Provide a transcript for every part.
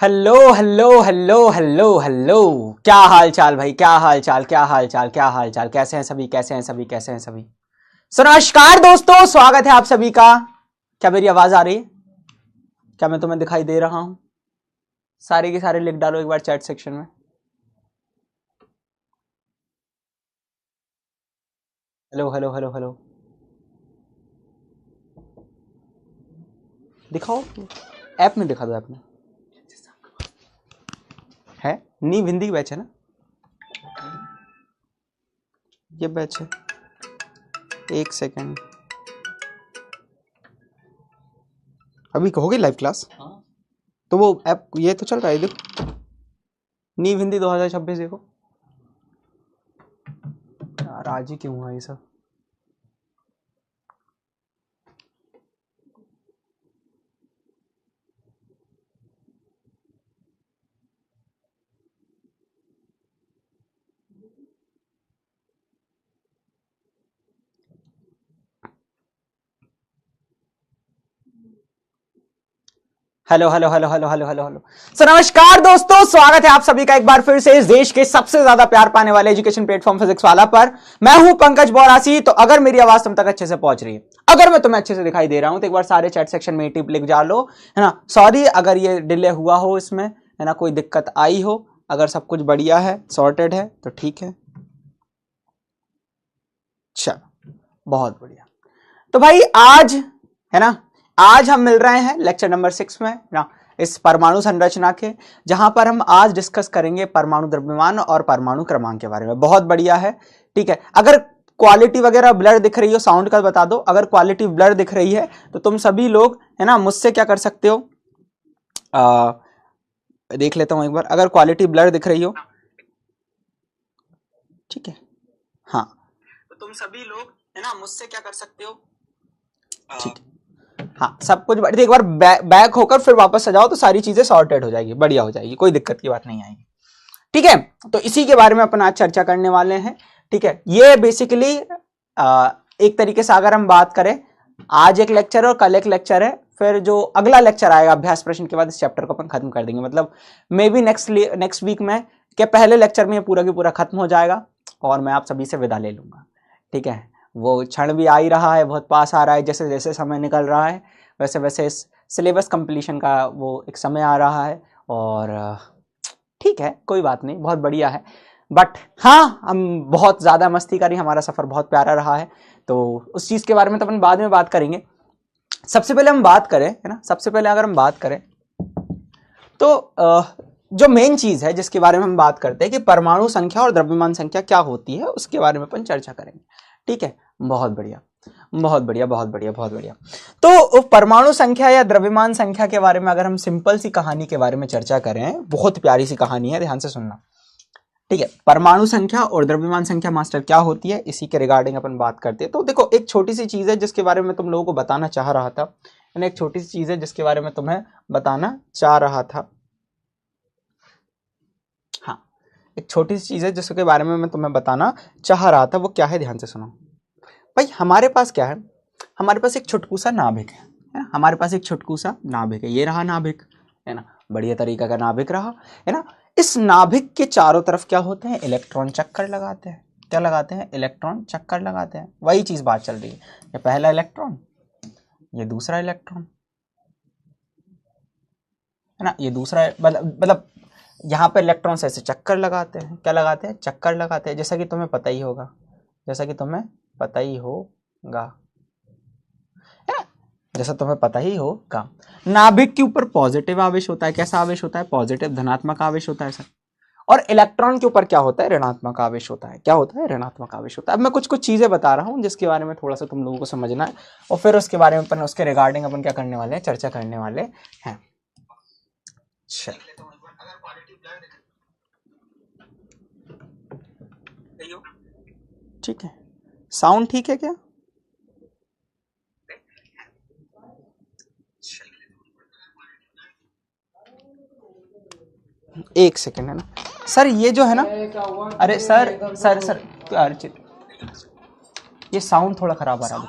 Hello hello hello hello hello, क्या हाल चाल भाई, क्या हाल चाल, क्या हाल चाल, क्या हाल चाल, कैसे हैं सभी, कैसे हैं सभी, कैसे हैं सभी। सो नमस्कार दोस्तों, स्वागत है आप सभी का। क्या मेरी आवाज आ रही है? क्या मैं तुम्हें दिखाई दे रहा हूं? सारे के सारे लिख डालो एक बार चैट सेक्शन में। हेलो हेलो हेलो हेलो, दिखाओ, ऐप में दिखा दो, ऐप में है। नीव हिंदी की बैच है ना, ये बैच है। एक सेकेंड, अभी कहोगे लाइव क्लास? तो वो ऐप ये तो चल रहा है, देखो नीव हिंदी 2026, देखो यार, आज ही क्यों हुआ ये सब। Hello hello hello hello hello hello hello. So नमस्कार दोस्तों, स्वागत है आप सभी का एक बार फिर से इस देश के सबसे ज्यादा प्यार पाने वाले एजुकेशन प्लेटफॉर्म फिजिक्स वाला पर। मैं हूं पंकज बोरासी। तो अगर मेरी आवाज तुम तक अच्छे से पहुंच रही है, अगर मैं तुम्हें अच्छे से दिखाई दे रहा हूं, तो एक बार सारे चैट सेक्शन में टिप लिख जा लो, है ना। सॉरी अगर ये डिले हुआ हो, इसमें है ना कोई दिक्कत आई हो। अगर सब कुछ बढ़िया है, सॉर्टेड है, तो ठीक है। चलो, बहुत बढ़िया। तो भाई आज, है ना, आज हम मिल रहे हैं लेक्चर नंबर 6 में ना, इस परमाणु संरचना के, जहां पर हम आज डिस्कस करेंगे परमाणु द्रव्यमान और परमाणु क्रमांक के बारे में। बहुत बढ़िया है, ठीक है। अगर क्वालिटी वगैरह ब्लर दिख रही हो, साउंड का बता दो। अगर क्वालिटी ब्लर दिख रही है तो तुम सभी लोग, है ना, मुझसे क्या कर सकते हो, देख लेता हूं एक बार। अगर क्वालिटी ब्लर दिख रही हो, ठीक है, हाँ, तो तुम सभी लोग, है ना, मुझसे क्या कर सकते हो, ठीक है, हाँ, सब कुछ एक बार बैक होकर फिर वापस आ जाओ, तो सारी चीजें सॉर्टेड हो जाएगी, बढ़िया हो जाएगी, कोई दिक्कत की बात नहीं आएगी, ठीक है। तो इसी के बारे में अपन आज चर्चा करने वाले हैं, ठीक है। ये बेसिकली एक तरीके से अगर हम बात करें, आज एक लेक्चर और कल एक लेक्चर है, फिर जो अगला लेक्चर आएगा अभ्यास प्रश्न के बाद, इस चैप्टर को अपन खत्म कर देंगे। मतलब मे बी नेक्स्ट वीक में के पहले लेक्चर में ये पूरा की पूरा खत्म हो जाएगा और मैं आप सभी से विदा ले लूंगा, ठीक है। वो क्षण भी आ ही रहा है, बहुत पास आ रहा है, जैसे जैसे समय निकल रहा है वैसे वैसे इस सिलेबस कंप्लीशन का वो एक समय आ रहा है। और ठीक है, कोई बात नहीं, बहुत बढ़िया है। बट हाँ, हम बहुत ज़्यादा मस्ती करी, हमारा सफ़र बहुत प्यारा रहा है, तो उस चीज़ के बारे में तो अपन बाद में बात करेंगे। सबसे पहले हम बात करें, है ना, सबसे पहले अगर हम बात करें तो जो मेन चीज़ है जिसके बारे में हम बात करते हैं कि परमाणु संख्या और द्रव्यमान संख्या क्या होती है, उसके बारे में अपन चर्चा करेंगे, ठीक है। बहुत बढ़िया, बहुत बढ़िया, बहुत बढ़िया, बहुत बढ़िया। तो परमाणु संख्या या द्रव्यमान संख्या के बारे में अगर हम सिंपल सी कहानी के बारे में चर्चा करें, बहुत प्यारी सी कहानी है, ध्यान से सुनना, ठीक है। परमाणु संख्या और द्रव्यमान संख्या मास्टर क्या होती है, इसी के रिगार्डिंग अपन बात करते हैं। तो देखो, एक छोटी सी चीज है जिसके बारे में तुम लोगों को बताना चाह रहा था, एक छोटी सी चीज है जिसके बारे में तुम्हें बताना चाह रहा था, हाँ, एक छोटी सी चीज है जिसके बारे में मैं तुम्हें बताना चाह रहा था। वो क्या है, ध्यान से सुनो भाई। हमारे पास क्या है, हमारे पास एक छुटकू सा नाभिक है, हमारे पास एक छुटकू सा नाभिक है, ये रहा नाभिक, है ना, बढ़िया तरीका का नाभिक रहा, है ना। इस नाभिक के चारों तरफ क्या होते हैं, इलेक्ट्रॉन चक्कर लगाते हैं। क्या लगाते हैं, इलेक्ट्रॉन चक्कर लगाते हैं। वही चीज बात चल रही है, ये पहला इलेक्ट्रॉन, ये दूसरा इलेक्ट्रॉन, है ना, ये दूसरा, मतलब यहाँ पे इलेक्ट्रॉन से ऐसे चक्कर लगाते हैं। क्या लगाते हैं, चक्कर लगाते हैं, जैसा कि तुम्हें पता ही होगा, जैसा कि तुम्हें पता ही होगा, है ना, जैसा तुम्हें पता ही होगा। नाभिक के ऊपर पॉजिटिव आवेश होता है। कैसा आवेश होता है, पॉजिटिव, धनात्मक आवेश होता है सर। और इलेक्ट्रॉन के ऊपर क्या होता है, ऋणात्मक आवेश होता है। क्या होता है, ऋणात्मक आवेश होता है। अब मैं कुछ कुछ चीजें बता रहा हूं जिसके बारे में थोड़ा सा तुम लोगों को समझना है, और फिर उसके बारे में अपन, उसके रिगार्डिंग अपन क्या करने वाले हैं, चर्चा करने वाले हैं। ठीक है, साउंड ठीक है क्या? एक सेकेंड, है ना सर, ये जो है ना, अरे सर सर सर, अर्चित, ये साउंड थोड़ा खराब आ रहा है।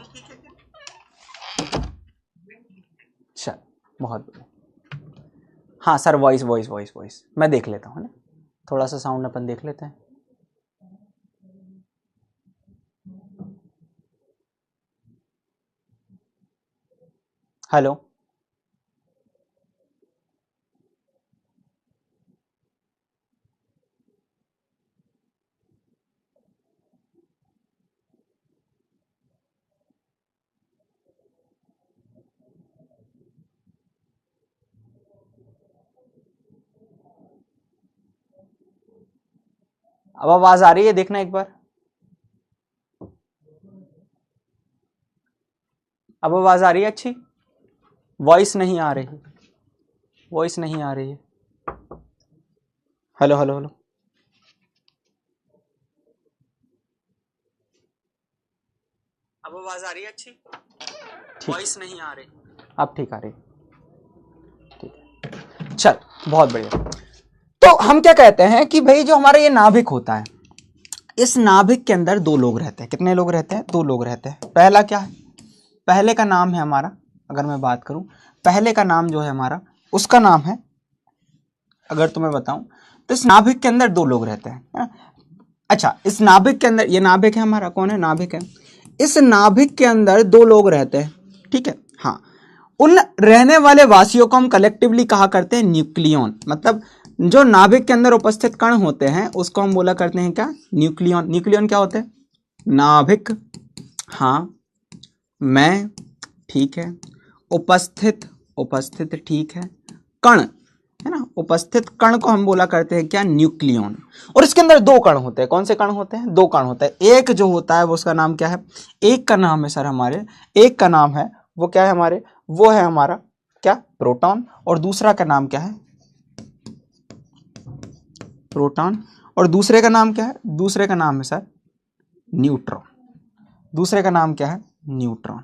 चल, बहुत बढ़िया, हाँ sir, voice voice voice voice मैं देख लेता हूँ ना, थोड़ा सा साउंड अपन देख लेते हैं। हेलो, अब आवाज आ रही है, देखना एक बार। अब आवाज आ रही है अच्छी? वॉइस नहीं आ रही, वॉइस नहीं आ रही है। हेलो हेलो हेलो, अब आवाज आ रही है अच्छी? वॉइस नहीं आ रही, अब ठीक आ रही, ठीक है, चल बहुत बढ़िया। तो हम क्या कहते हैं कि भाई जो हमारा ये नाभिक होता है, इस नाभिक के अंदर दो लोग रहते हैं। कितने लोग रहते हैं? दो लोग रहते हैं। पहला क्या है? पहले का नाम है हमारा, अगर मैं बात करूं, पहले का नाम जो है हमारा, उसका नाम है, अगर तुम्हें बताऊं तो इस नाभिक के अंदर दो लोग रहते हैं। अच्छा, इस नाभिक के अंदर, ये नाभिक है हमारा, कौन है? नाभिक है। इस नाभिक के अंदर दो लोग रहते हैं, ठीक है। हाँ, उन रहने वाले वासियों को हम कलेक्टिवली कहा करते हैं न्यूक्लियन। मतलब जो नाभिक के अंदर उपस्थित कण होते हैं उसको हम बोला करते हैं क्या? न्यूक्लियन। न्यूक्लियन क्या होते हैं? नाभिक, हाँ मैं, ठीक है, उपस्थित, उपस्थित ठीक है, कण है ना, उपस्थित कण को हम बोला करते हैं क्या? न्यूक्लियन। और इसके अंदर दो कण होते हैं। कौन से कण होते हैं? दो कण होते हैं। एक जो होता है वो, उसका नाम क्या है? एक का नाम है सर हमारे, एक का नाम है वो क्या है हमारे? वो है हमारा क्या? प्रोटॉन। और दूसरा का नाम क्या है? प्रोटॉन। और दूसरे का नाम क्या है? दूसरे का नाम है सर न्यूट्रॉन। दूसरे का नाम क्या है? न्यूट्रॉन।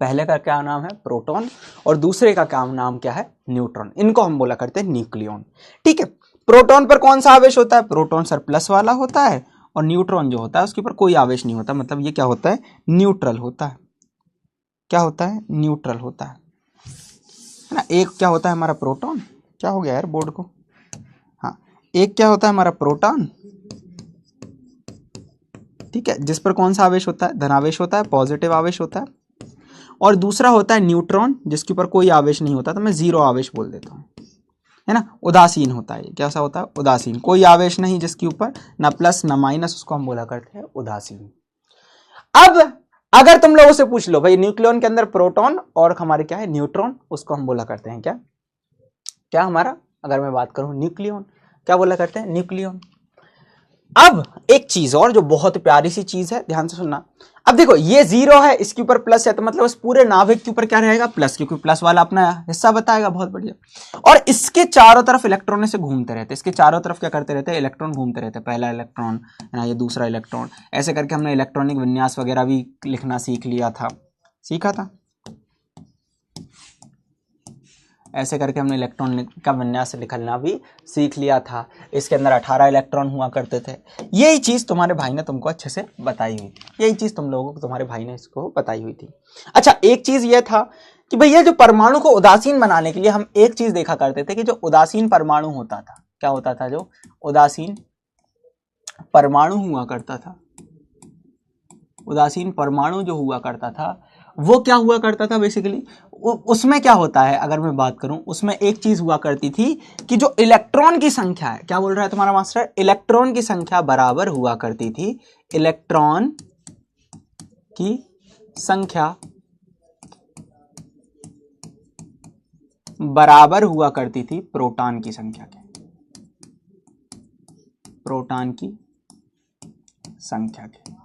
पहले का क्या नाम है? प्रोटॉन। और दूसरे का क्या नाम क्या है? न्यूट्रॉन। इनको हम बोला करते हैं न्यूक्लियन, ठीक है। प्रोटॉन पर कौन सा आवेश होता है? प्रोटॉन सर प्लस वाला होता है, और न्यूट्रॉन जो होता है उसके ऊपर कोई आवेश नहीं होता। मतलब ये क्या होता है? न्यूट्रल होता है। क्या होता है? न्यूट्रल होता है ना। एक क्या होता है हमारा? प्रोटॉन। क्या हो गया यार बोर्ड को? हाँ, एक क्या होता है हमारा? प्रोटॉन, ठीक है, जिस पर कौन सा आवेश होता है? धनावेश होता है, पॉजिटिव आवेश होता है। और दूसरा होता है न्यूट्रॉन, जिसके ऊपर कोई आवेश नहीं होता, तो मैं जीरो आवेश बोल देता हूँ, है ना। उदासीन होता है। कैसा होता है? उदासीन। कोई आवेश नहीं जिसके ऊपर, ना प्लस ना माइनस, उसको हम बोला करते हैं उदासीन। अब अगर तुम लोगों से पूछ लो भाई न्यूक्लियन के अंदर प्रोटॉन और हमारे क्या है? न्यूट्रॉन, उसको हम बोला करते हैं क्या? क्या हमारा, अगर मैं बात करूं न्यूक्लियन, क्या बोला करते हैं? न्यूक्लियन। अब एक चीज और जो बहुत प्यारी सी चीज है, ध्यान से सुनना। अब देखो ये जीरो है, इसके ऊपर प्लस है, तो मतलब इस पूरे नाभिक के ऊपर क्या रहेगा? प्लस, क्योंकि प्लस वाला अपना हिस्सा बताएगा। बहुत बढ़िया। और इसके चारों तरफ इलेक्ट्रॉन से घूमते रहते हैं। इसके चारों तरफ क्या करते रहते हैं? इलेक्ट्रॉन घूमते रहते हैं। पहला इलेक्ट्रॉन है ना, ये दूसरा इलेक्ट्रॉन, ऐसे करके हमने इलेक्ट्रॉनिक विन्यास वगैरह भी लिखना सीख लिया था, सीखा था। ऐसे करके हमने इलेक्ट्रॉन का विन्यास लिखना भी सीख लिया था। इसके अंदर 18 इलेक्ट्रॉन हुआ करते थे। यही चीज तुम्हारे भाई ने तुमको अच्छे से बताई हुई थी। यही चीज तुम लोगों को तुम्हारे भाई ने इसको बताई हुई थी। अच्छा, एक चीज ये था कि भैया जो परमाणु को उदासीन बनाने के लिए हम एक चीज देखा करते थे कि जो उदासीन परमाणु होता था, क्या होता था? जो उदासीन परमाणु हुआ करता था, उदासीन परमाणु जो हुआ करता था, वो क्या हुआ करता था बेसिकली? उसमें क्या होता है, अगर मैं बात करूं, उसमें एक चीज हुआ करती थी कि जो इलेक्ट्रॉन की संख्या है, क्या बोल रहा है तुम्हारा मास्टर? इलेक्ट्रॉन की संख्या बराबर हुआ करती थी, इलेक्ट्रॉन की संख्या बराबर हुआ करती थी प्रोटॉन की संख्या के, प्रोटॉन की संख्या के,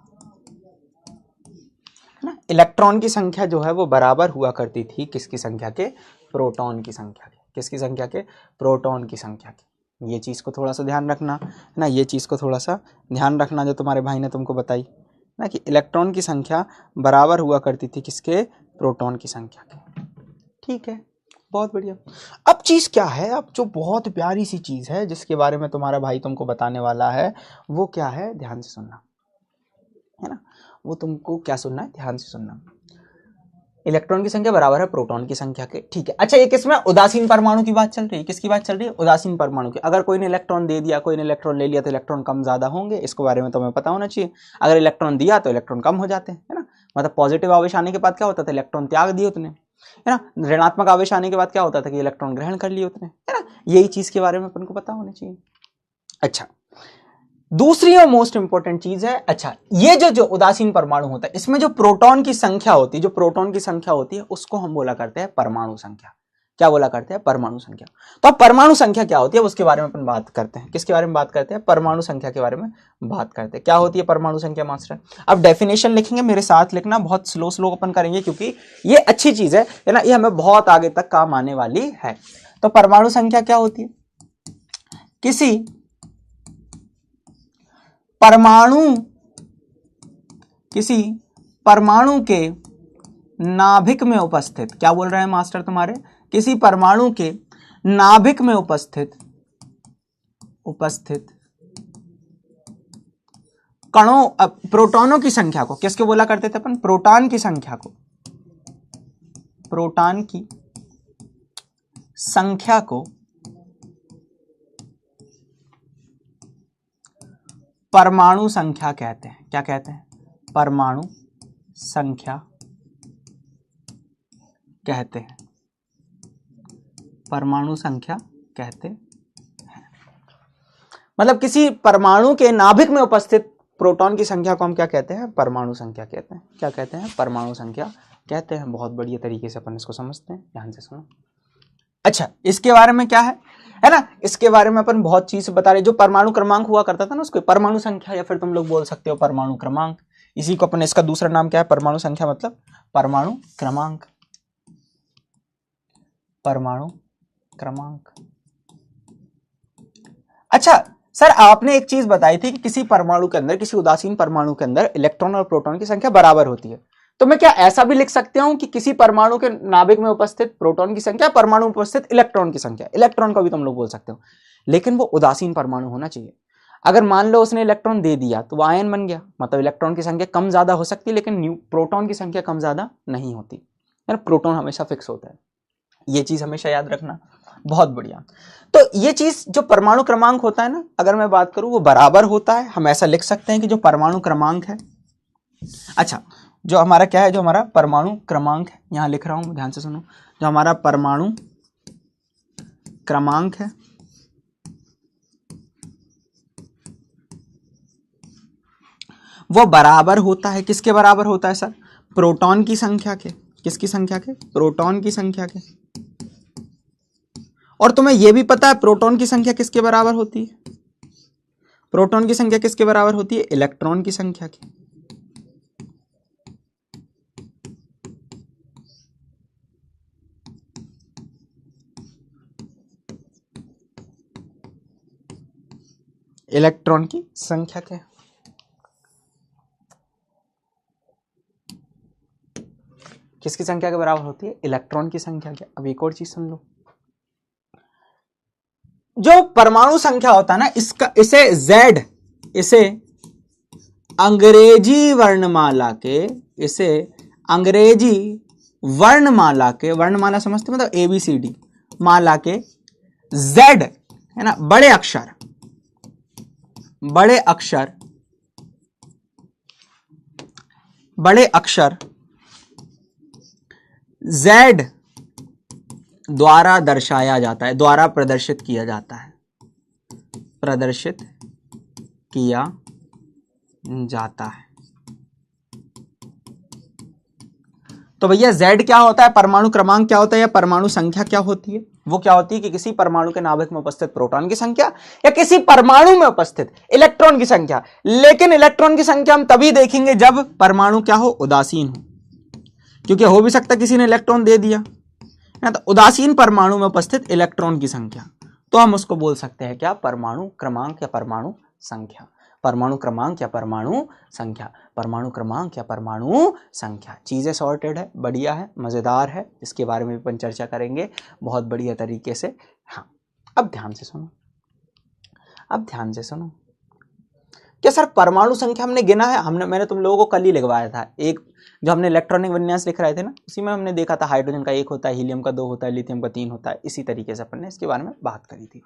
ना। इलेक्ट्रॉन की संख्या जो है वो बराबर हुआ करती थी किसकी संख्या के? प्रोटॉन की संख्या के। किसकी संख्या के? प्रोटॉन की संख्या के। ये चीज को थोड़ा सा ध्यान रखना है ना, ये चीज को थोड़ा सा ध्यान रखना जो तुम्हारे भाई ने तुमको बताई ना, कि इलेक्ट्रॉन की संख्या बराबर हुआ करती थी किसके? प्रोटॉन की संख्या के, ठीक है। बहुत बढ़िया। अब चीज क्या है, अब जो बहुत प्यारी सी चीज है जिसके बारे में तुम्हारा भाई तुमको बताने वाला है, वो क्या है? ध्यान से सुनना, है ना। वो तुमको क्या सुनना है? ध्यान से सुनना। इलेक्ट्रॉन की संख्या बराबर है प्रोटॉन की संख्या के। ठीक है, अच्छा ये किसमें, उदासीन परमाणु की बात चल रही है। किसकी बात चल रही है, उदासीन परमाणु की। अगर कोई ने इलेक्ट्रॉन दे दिया, कोई ने इलेक्ट्रॉन ले लिया तो इलेक्ट्रॉन कम ज्यादा होंगे, इसके बारे में तुम्हें पता होना चाहिए। अगर इलेक्ट्रॉन दिया तो इलेक्ट्रॉन कम हो जाते हैं, है ना। मतलब पॉजिटिव आवेश आने के बाद क्या होता था, इलेक्ट्रॉन त्याग दिए उतने, है ना। ऋणात्मक आवेश आने के बाद क्या होता था कि इलेक्ट्रॉन ग्रहण कर लिए उतने, है ना। यही चीज के बारे में अपन को पता होना चाहिए। अच्छा, दूसरी और मोस्ट इंपॉर्टेंट चीज है, अच्छा ये जो उदासीन परमाणु होता है, इसमें जो प्रोटॉन की संख्या होती है, जो प्रोटॉन की संख्या होती है उसको हम बोला करते हैं परमाणु संख्या। क्या बोला करते हैं, परमाणु संख्या। तो अब परमाणु संख्या क्या होती है उसके बारे में अपन बात करते हैं। किसके बारे में बात करते हैं, परमाणु संख्या के बारे में बात करते हैं। क्या होती है परमाणु संख्या मास्टर। अब डेफिनेशन लिखेंगे, मेरे साथ लिखना, बहुत स्लो स्लो अपन करेंगे क्योंकि ये अच्छी चीज है ना, ये हमें बहुत आगे तक काम आने वाली है। तो परमाणु संख्या क्या होती है, किसी परमाणु के नाभिक में उपस्थित, क्या बोल रहे हैं मास्टर तुम्हारे, किसी परमाणु के नाभिक में उपस्थित कणों, प्रोटॉनों की संख्या को, किसके बोला करते थे अपन, प्रोटॉन की संख्या को, प्रोटॉन की संख्या को परमाणु संख्या कहते हैं। क्या कहते हैं, परमाणु संख्या कहते हैं, परमाणु संख्या कहते हैं। मतलब किसी परमाणु के नाभिक में उपस्थित प्रोटॉन की संख्या को हम क्या कहते हैं, परमाणु संख्या कहते हैं। क्या कहते हैं, परमाणु संख्या कहते हैं। बहुत बढ़िया तरीके से अपन इसको समझते हैं, ध्यान से सुनो। अच्छा, इसके बारे में क्या है ना, इसके बारे में अपन बहुत चीज बता रहे। जो परमाणु क्रमांक हुआ करता था ना, उसको परमाणु संख्या या फिर तुम लोग बोल सकते हो परमाणु क्रमांक। इसी को अपन, इसका दूसरा नाम क्या है, परमाणु संख्या मतलब परमाणु क्रमांक, परमाणु क्रमांक। अच्छा सर, आपने एक चीज बताई थी कि किसी परमाणु के अंदर, किसी उदासीन परमाणु के अंदर इलेक्ट्रॉन और प्रोटॉन की संख्या बराबर होती है। तो मैं क्या ऐसा भी लिख सकता हूं कि किसी परमाणु के नाभिक में उपस्थित प्रोटॉन की संख्या परमाणु में उपस्थित इलेक्ट्रॉन की संख्या, इलेक्ट्रॉन का भी तुम लोग बोल सकते हो, लेकिन वो उदासीन परमाणु होना चाहिए। अगर मान लो उसने इलेक्ट्रॉन दे दिया तो वो आयन बन गया, मतलब इलेक्ट्रॉन की संख्या कम ज्यादा हो सकती है लेकिन प्रोटॉन की संख्या कम ज्यादा नहीं होती, प्रोटॉन हमेशा फिक्स होता है। ये चीज हमेशा याद रखना, बहुत बढ़िया। तो ये चीज जो परमाणु क्रमांक होता है ना, अगर मैं बात करूं वो बराबर होता है। हम ऐसा लिख सकते हैं कि जो परमाणु क्रमांक है, अच्छा जो हमारा क्या है, जो हमारा परमाणु क्रमांक है, यहां लिख रहा हूं, ध्यान से सुनो, जो हमारा परमाणु क्रमांक है वो बराबर होता है, किसके बराबर होता है सर, प्रोटॉन की संख्या के। किसकी संख्या के, प्रोटॉन की संख्या के। और तुम्हें यह भी पता है प्रोटॉन की संख्या किसके बराबर होती है, प्रोटॉन की संख्या किसके बराबर होती है, इलेक्ट्रॉन की संख्या की। इलेक्ट्रॉन की संख्या के। किसकी संख्या के बराबर होती है, इलेक्ट्रॉन की संख्या के। अब एक और चीज सुन लो, जो परमाणु संख्या होता है ना, इसका इसे अंग्रेजी वर्णमाला के, इसे अंग्रेजी वर्णमाला के, वर्णमाला समझते मतलब ABCD माला के Z है ना, बड़े अक्षर Z द्वारा दर्शाया जाता है, द्वारा प्रदर्शित किया जाता है, प्रदर्शित किया जाता है। तो भैया Z क्या होता है, परमाणु क्रमांक क्या होता है, या परमाणु संख्या क्या होती है, वो क्या होती है कि किसी परमाणु के नाभिक में उपस्थित प्रोटॉन की संख्या या किसी परमाणु में उपस्थित इलेक्ट्रॉन की संख्या। लेकिन इलेक्ट्रॉन की संख्या हम तभी देखेंगे जब परमाणु क्या हो, उदासीन हो, क्योंकि हो भी सकता किसी ने इलेक्ट्रॉन दे दिया है, तो उदासीन परमाणु में उपस्थित इलेक्ट्रॉन की संख्या, तो हम उसको बोल सकते हैं क्या, परमाणु क्रमांक या परमाणु संख्या। परमाणु क्रमांक या परमाणु संख्या, परमाणु क्रमांक या परमाणु संख्या। चीजें सॉर्टेड है, बढ़िया है, मजेदार है, इसके बारे में भी अपन चर्चा करेंगे बहुत बढ़िया तरीके से। हाँ अब ध्यान से सुनो, क्या सर परमाणु संख्या हमने गिना है? मैंने तुम लोगों को कल ही लिखवाया था, एक जो हमने इलेक्ट्रॉनिक विन्यास लिख रहे थे ना, उसी में हमने देखा था हाइड्रोजन का 1 होता है, हीलियम का 2 होता है, लिथियम का 3 होता है। इसी तरीके से अपन ने इसके बारे में बात करी थी।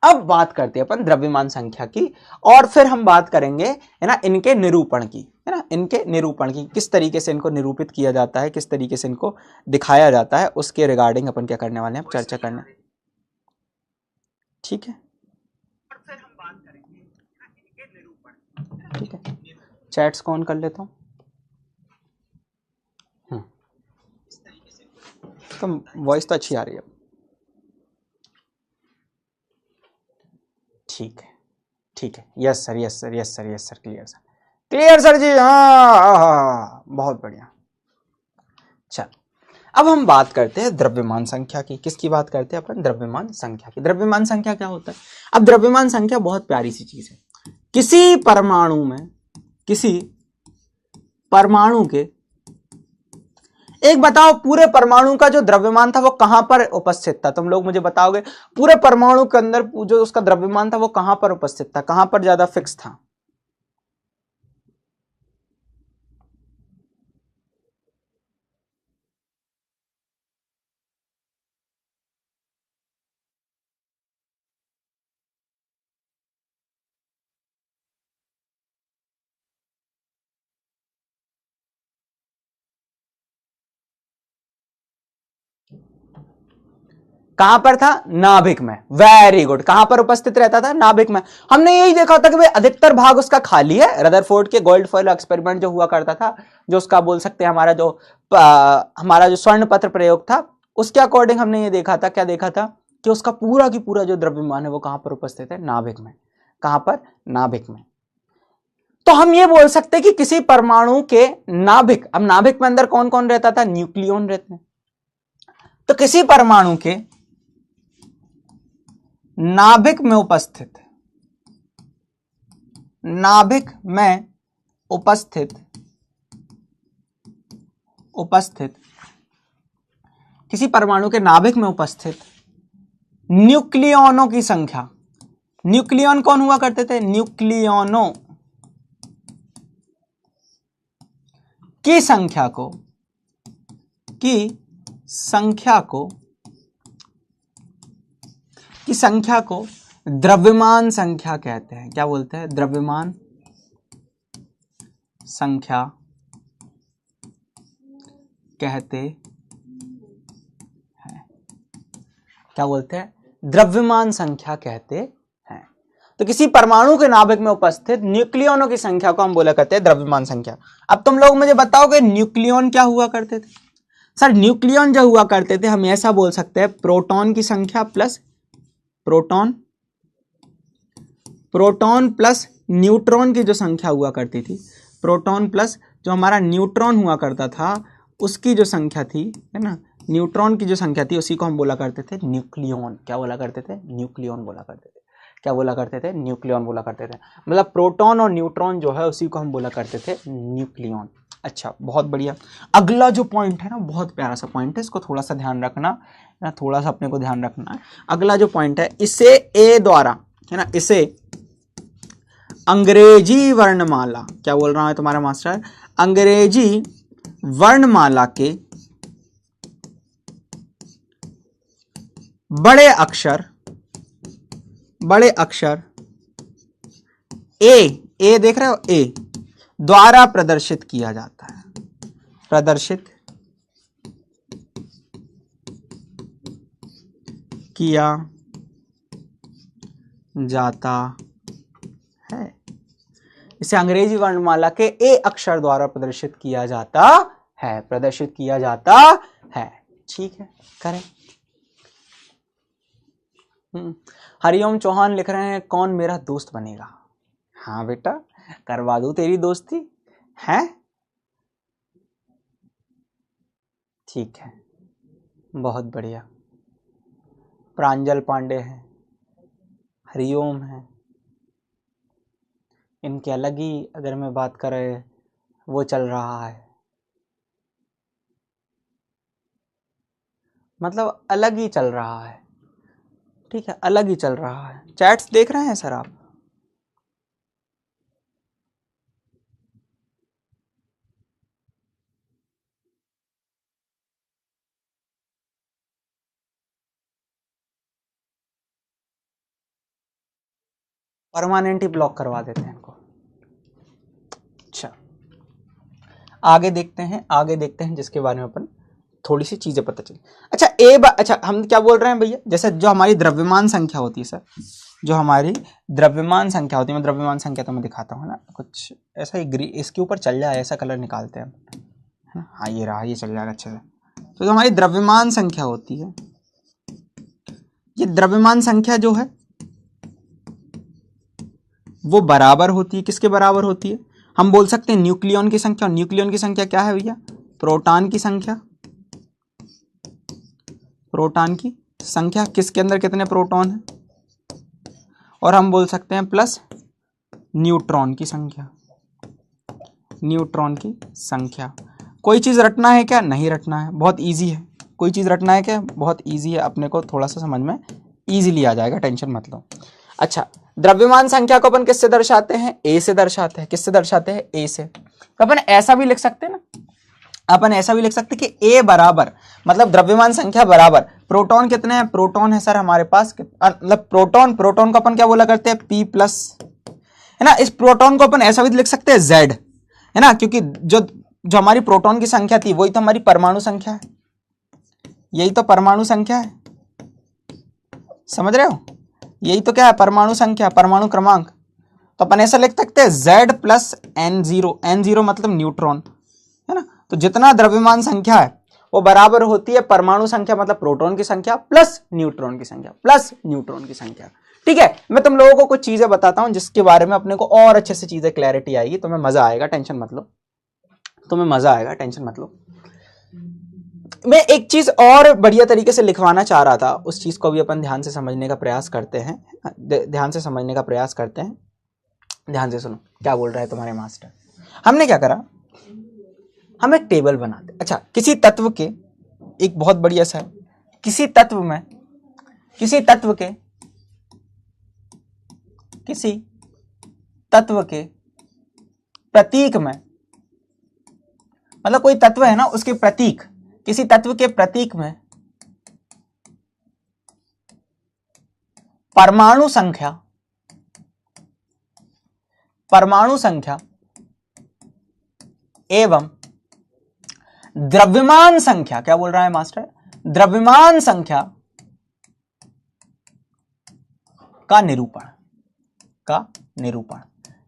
अब बात करते हैं अपन द्रव्यमान संख्या की, और फिर हम बात करेंगे है ना इनके निरूपण की, है ना, इनके निरूपण की, किस तरीके से इनको निरूपित किया जाता है, किस तरीके से इनको दिखाया जाता है, उसके रिगार्डिंग अपन क्या करने वाले हैं, चर्चा करने। ठीक है, फिर हम बात करेंगे इनके निरूपण। ठीक है, चैट्स को ऑन कर लेता हूं। तो वॉइस तो अच्छी आ रही है। ठीक है, ठीक है, yes sir, yes sir, yes sir, yes sir, clear sir, clear sir ji, हाँ, बहुत बढ़िया। चल, अब हम बात करते हैं द्रव्यमान संख्या की। किसकी बात करते हैं अपन? द्रव्यमान संख्या की। द्रव्यमान संख्या क्या होता है? अब द्रव्यमान संख्या बहुत प्यारी सी चीज है। किसी परमाणु में, किसी परमाणु के, एक बताओ पूरे परमाणु का जो द्रव्यमान था वो कहां पर उपस्थित था? तुम लोग मुझे बताओगे पूरे परमाणु के अंदर जो उसका द्रव्यमान था वो कहां पर उपस्थित था, कहां पर ज्यादा फिक्स था? कहां पर था? नाभिक में। वेरी गुड, कहां पर उपस्थित रहता था? नाभिक में। हमने यही देखा था कि भाई अधिकतर भाग उसका खाली है। रदरफोर्ड के गोल्ड फॉइल एक्सपेरिमेंट जो हुआ करता था, जो उसका बोल सकते हैं हमारा जो स्वर्ण पत्र प्रयोग था, उसके अकॉर्डिंग हमने ये देखा था, क्या देखा था, कि उसका पूरा की पूरा जो द्रव्यमान है वो कहां पर उपस्थित है? नाभिक में। कहां पर? नाभिक में। तो हम ये बोल सकते हैं कि किसी परमाणु के नाभिक, अब नाभिक में अंदर कौन कौन रहता था? न्यूक्लियॉन रहते हैं। तो किसी परमाणु के नाभिक में उपस्थित, नाभिक में उपस्थित किसी परमाणु के नाभिक में उपस्थित न्यूक्लियॉनों की संख्या, न्यूक्लियॉन कौन हुआ करते थे? न्यूक्लियॉनों की संख्या को द्रव्यमान संख्या कहते हैं। क्या बोलते हैं? द्रव्यमान संख्या कहते हैं। क्या बोलते हैं? द्रव्यमान संख्या कहते हैं। तो किसी परमाणु के नाभिक में उपस्थित न्यूक्लियॉनों की संख्या को हम बोला करते हैं द्रव्यमान संख्या। अब तुम लोग मुझे बताओगे न्यूक्लियॉन क्या हुआ करते थे? सर न्यूक्लियॉन जो हुआ करते थे, हम ऐसा बोल सकते हैं प्रोटॉन की संख्या प्लस प्रोटॉन प्लस न्यूट्रॉन की जो संख्या हुआ करती थी, प्रोटॉन प्लस जो हमारा न्यूट्रॉन हुआ करता था उसकी जो संख्या थी, है ना, न्यूट्रॉन की जो संख्या थी, उसी को हम बोला करते थे न्यूक्लियॉन। क्या बोला करते थे? न्यूक्लियॉन बोला करते थे। क्या बोला करते थे? न्यूक्लियॉन बोला करते थे। मतलब प्रोटॉन और न्यूट्रॉन जो है उसी को हम बोला करते थे न्यूक्लियॉन। अच्छा, बहुत बढ़िया। अगला जो पॉइंट है ना, बहुत प्यारा सा पॉइंट है, इसको थोड़ा सा ध्यान रखना है ना, थोड़ा सा अपने को ध्यान रखना है। अगला जो पॉइंट है, इसे ए द्वारा, है ना, इसे अंग्रेजी वर्णमाला, क्या बोल रहा है तुम्हारा मास्टर, अंग्रेजी वर्णमाला के बड़े अक्षर ए देख रहे हो, ए द्वारा प्रदर्शित किया जाता है, प्रदर्शित किया जाता है। इसे अंग्रेजी वर्णमाला के ए अक्षर द्वारा प्रदर्शित किया जाता है, प्रदर्शित किया जाता है। ठीक है, करें। हरिओम चौहान लिख रहे हैं कौन मेरा दोस्त बनेगा? हाँ बेटा, करवा दूं तेरी दोस्ती है। ठीक है, बहुत बढ़िया। प्रांजल पांडे है, हरिओम है, इनके अलग ही अगर मैं बात करें वो चल रहा है, मतलब अलग ही चल रहा है। ठीक है, अलग ही चल रहा है। चैट्स देख रहे हैं सर आप? परमानेंट ही ब्लॉक करवा देते हैं इनको। अच्छा आगे देखते हैं जिसके बारे में अपन थोड़ी सी चीजें पता चली। अच्छा अच्छा हम क्या बोल रहे हैं भैया, जैसे जो हमारी द्रव्यमान संख्या होती है सर, जो हमारी द्रव्यमान संख्या होती है, मैं द्रव्यमान संख्या तो मैं दिखाता हूँ ना, कुछ ऐसा ही इसके ऊपर चल जाए ऐसा कलर निकालते हैं, है ना। हाँ ये रहा, ये चल जाएगा अच्छे से। तो जो हमारी द्रव्यमान संख्या होती है, ये द्रव्यमान संख्या जो है वो बराबर होती है, किसके बराबर होती है, हम बोल सकते हैं न्यूक्लियन की संख्या। और न्यूक्लियन की संख्या क्या है भैया, प्रोटॉन की संख्या। प्रोटॉन की संख्या, किसके अंदर कितने प्रोटॉन है, और हम बोल सकते हैं प्लस न्यूट्रॉन की संख्या। न्यूट्रॉन की संख्या। कोई चीज रटना है क्या, नहीं रटना है, बहुत इजी है। कोई चीज रटना है क्या, बहुत इजी है, अपने को थोड़ा सा समझ में इजीली आ जाएगा, टेंशन मत लो। अच्छा द्रव्यमान संख्या को अपन किससे दर्शाते हैं, ए से दर्शाते हैं। किससे दर्शाते हैं, ए से। तो अपन ऐसा भी लिख सकते हैं ना, अपन ऐसा भी लिख सकते हैं कि ए बराबर, मतलब द्रव्यमान संख्या बराबर, प्रोटॉन कितने हैं, प्रोटॉन है सर हमारे पास, मतलब प्रोटॉन को अपन क्या बोला करते हैं, पी प्लस, है ना। इस प्रोटॉन को अपन ऐसा भी लिख सकते हैं जेड, है ना, क्योंकि जो हमारी प्रोटॉन की संख्या थी वही तो हमारी परमाणु संख्या है, यही तो परमाणु संख्या है, समझ रहे हो, यही तो क्या है, परमाणु संख्या, परमाणु क्रमांक। तो अपन ऐसा लिख सकते हैं Z प्लस N0, N0 मतलब न्यूट्रॉन, है ना। तो जितना द्रव्यमान संख्या है वो बराबर होती है परमाणु संख्या, मतलब प्रोटॉन की संख्या प्लस न्यूट्रॉन की संख्या, प्लस न्यूट्रॉन की संख्या। ठीक है, मैं तुम लोगों को कुछ चीजें बताता हूं जिसके बारे में अपने को और अच्छे से चीजें क्लैरिटी आएगी, तुम्हें मजा आएगा, टेंशन मत लो, तुम्हें मजा आएगा, टेंशन मत लो। मैं एक चीज और बढ़िया तरीके से लिखवाना चाह रहा था, उस चीज को भी अपन ध्यान से समझने का प्रयास करते हैं, ध्यान से समझने का प्रयास करते हैं। ध्यान से सुनो क्या बोल रहा है तुम्हारे मास्टर। हमने क्या करा, हम एक टेबल बनाते। अच्छा किसी तत्व के, एक बहुत बढ़िया सा है, किसी तत्व के प्रतीक में, मतलब कोई तत्व है ना उसके प्रतीक, किसी तत्व के प्रतीक में परमाणु संख्या एवं द्रव्यमान संख्या, क्या बोल रहा है मास्टर, द्रव्यमान संख्या का निरूपण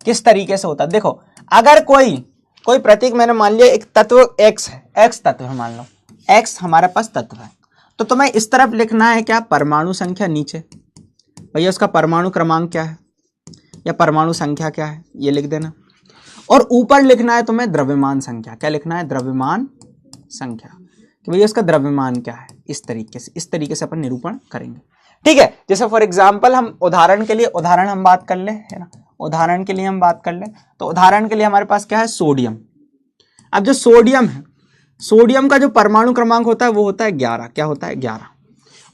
किस तरीके से होता है। देखो अगर कोई प्रतीक, मैंने मान लिया एक तत्व x है, x तत्व है, मान लो x हमारे पास तत्व है, तो तुम्हें इस तरफ लिखना है क्या, परमाणु संख्या, नीचे भैया उसका परमाणु क्रमांक क्या है या परमाणु संख्या क्या है ये लिख देना, और ऊपर लिखना है तुम्हें द्रव्यमान संख्या। क्या लिखना है, द्रव्यमान संख्या, कि भैया उसका द्रव्यमान क्या है। इस तरीके से अपन निरूपण करेंगे। ठीक है, जैसे फॉर एग्जांपल हम उदाहरण के लिए हम बात कर ले, है ना, उदाहरण के लिए हम बात कर ले, तो उदाहरण के लिए हमारे पास क्या है, सोडियम। अब जो सोडियम है, सोडियम का जो परमाणु क्रमांक होता है वो होता है 11। क्या होता है, 11,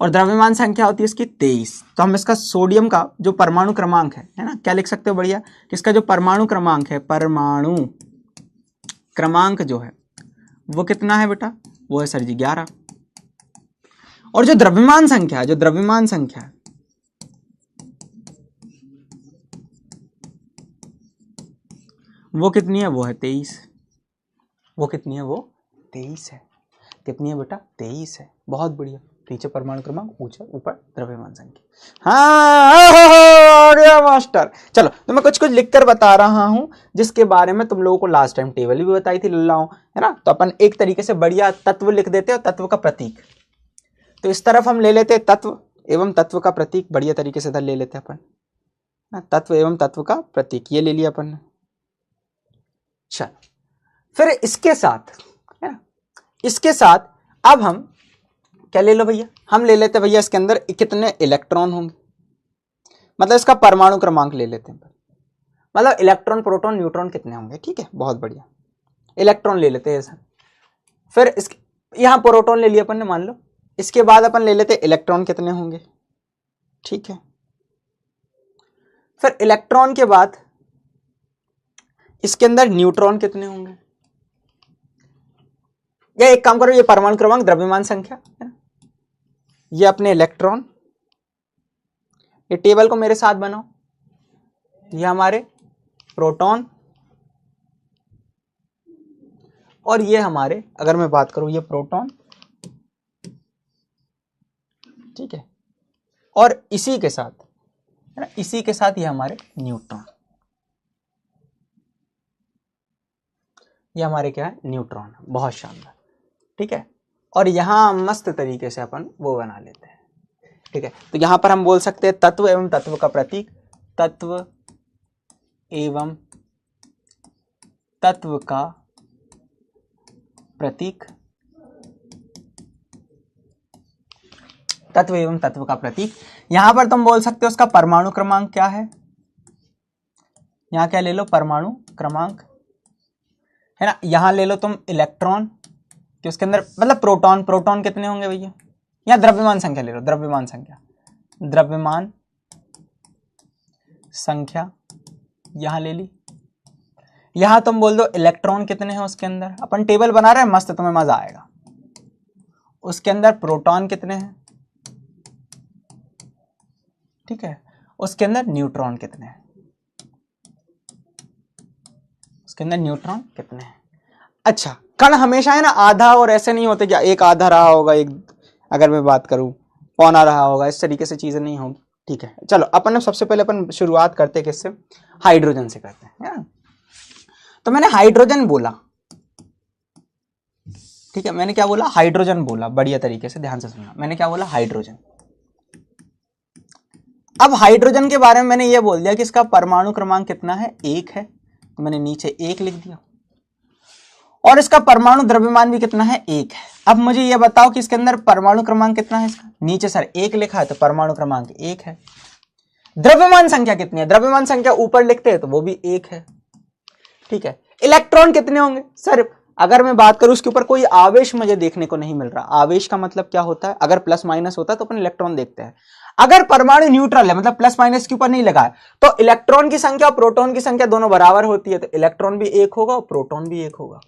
और द्रव्यमान संख्या होती है इसकी 23। तो हम इसका सोडियम का जो परमाणु क्रमांक है ना, क्या लिख सकते हो बढ़िया, कि इसका जो परमाणु क्रमांक है, परमाणु क्रमांक जो है वो कितना है बेटा, वो है सर जी 11। और जो द्रव्यमान संख्या है, वो कितनी है, वो है 23। वो कितनी है, वो 23 है। कितनी है बेटा, 23 है। बहुत बढ़िया, नीचे परमाणु क्रमांक, ऊपर द्रव्यमान संख्या। हाँ मास्टर, चलो तो मैं कुछ लिख कर बता रहा हूं जिसके बारे में तुम लोगों को लास्ट टाइम टेबल भी बताई थी लल्लाओं, है ना। तो अपन एक तरीके से बढ़िया तत्व लिख देते हैं और तत्व का प्रतीक, तो इस तरफ हम ले लेते तत्व एवं तत्व का प्रतीक, बढ़िया तरीके से इधर ले लेते अपन, तत्व एवं तत्व का प्रतीक, ये ले लिया अपन ने। चल फिर इसके साथ अब हम क्या ले लो भैया, हम ले लेते भैया इसके अंदर कितने इलेक्ट्रॉन होंगे, मतलब इसका परमाणु क्रमांक ले लेते हैं, मतलब इलेक्ट्रॉन प्रोटॉन न्यूट्रॉन कितने होंगे। ठीक है, बहुत बढ़िया, इलेक्ट्रॉन ले लेते हैं सर। फिर यहां प्रोटॉन ले लिया अपन ने, मान लो। इसके बाद अपन ले लेते इलेक्ट्रॉन कितने होंगे। ठीक है, फिर इलेक्ट्रॉन के बाद इसके अंदर न्यूट्रॉन कितने होंगे, या एक काम करो, ये परमाणु क्रमांक द्रव्यमान संख्या है ना, ये अपने इलेक्ट्रॉन, ये टेबल को मेरे साथ बनाओ, ये हमारे प्रोटॉन, और ये हमारे, अगर मैं बात करूं, ये प्रोटॉन, ठीक है, और इसी के साथ, है ना, इसी के साथ ये हमारे न्यूट्रॉन, ये हमारे क्या है, न्यूट्रॉन। बहुत शानदार, ठीक है। और यहां मस्त तरीके से अपन वो बना लेते हैं, ठीक है। तो यहां पर हम बोल सकते हैं तत्व एवं तत्व का प्रतीक, तत्व एवं तत्व का प्रतीक, तत्व एवं तत्व का प्रतीक। यहां पर तुम बोल सकते हो उसका परमाणु क्रमांक क्या है, यहां क्या ले लो, परमाणु क्रमांक, है ना। यहां ले लो तुम इलेक्ट्रॉन, कि उसके अंदर मतलब प्रोटॉन, प्रोटॉन कितने होंगे भैया, या द्रव्यमान संख्या ले लो, द्रव्यमान संख्या, द्रव्यमान संख्या यहां ले ली। यहां तुम बोल दो इलेक्ट्रॉन कितने हैं उसके अंदर, अपन टेबल बना रहे हैं मस्त, तुम्हें मजा आएगा। उसके अंदर प्रोटॉन कितने हैं, ठीक है, उसके अंदर न्यूट्रॉन कितने हैं, उसके अंदर न्यूट्रॉन कितने हैं। अच्छा, कण हमेशा है ना आधा, और ऐसे नहीं होते क्या एक आधा रहा होगा, एक अगर मैं बात करूं पौना रहा होगा, इस तरीके से चीजें नहीं होगी, ठीक है। चलो अपन सबसे पहले अपन शुरुआत करते हैं किससे, हाइड्रोजन से करते हैं। तो मैंने हाइड्रोजन बोला, ठीक है, मैंने क्या बोला, हाइड्रोजन बोला, बढ़िया तरीके से ध्यान से सुनना, मैंने क्या बोला, हाइड्रोजन। अब हाइड्रोजन के बारे में मैंने ये बोल दिया कि इसका परमाणु क्रमांक कितना है, 1 है, तो मैंने नीचे 1 लिख दिया, और इसका परमाणु द्रव्यमान भी कितना है, 1 है। अब मुझे ये बताओ कि इसके अंदर परमाणु क्रमांक कितना है इसका, नीचे सर 1 लिखा है तो परमाणु क्रमांक 1 है। द्रव्यमान संख्या कितनी है, द्रव्यमान संख्या ऊपर लिखते हैं तो वो भी 1 है, ठीक है। इलेक्ट्रॉन कितने होंगे सर, अगर मैं बात करूं उसके ऊपर कोई आवेश मुझे देखने को नहीं मिल रहा। आवेश का मतलब क्या होता है, अगर प्लस माइनस होता है तो अपन इलेक्ट्रॉन देखते हैं। अगर परमाणु न्यूट्रल है, मतलब प्लस माइनस के ऊपर नहीं लगा है, तो इलेक्ट्रॉन की संख्या और प्रोटॉन की संख्या दोनों बराबर होती है, तो इलेक्ट्रॉन भी 1 होगा और प्रोटॉन भी 1 होगा,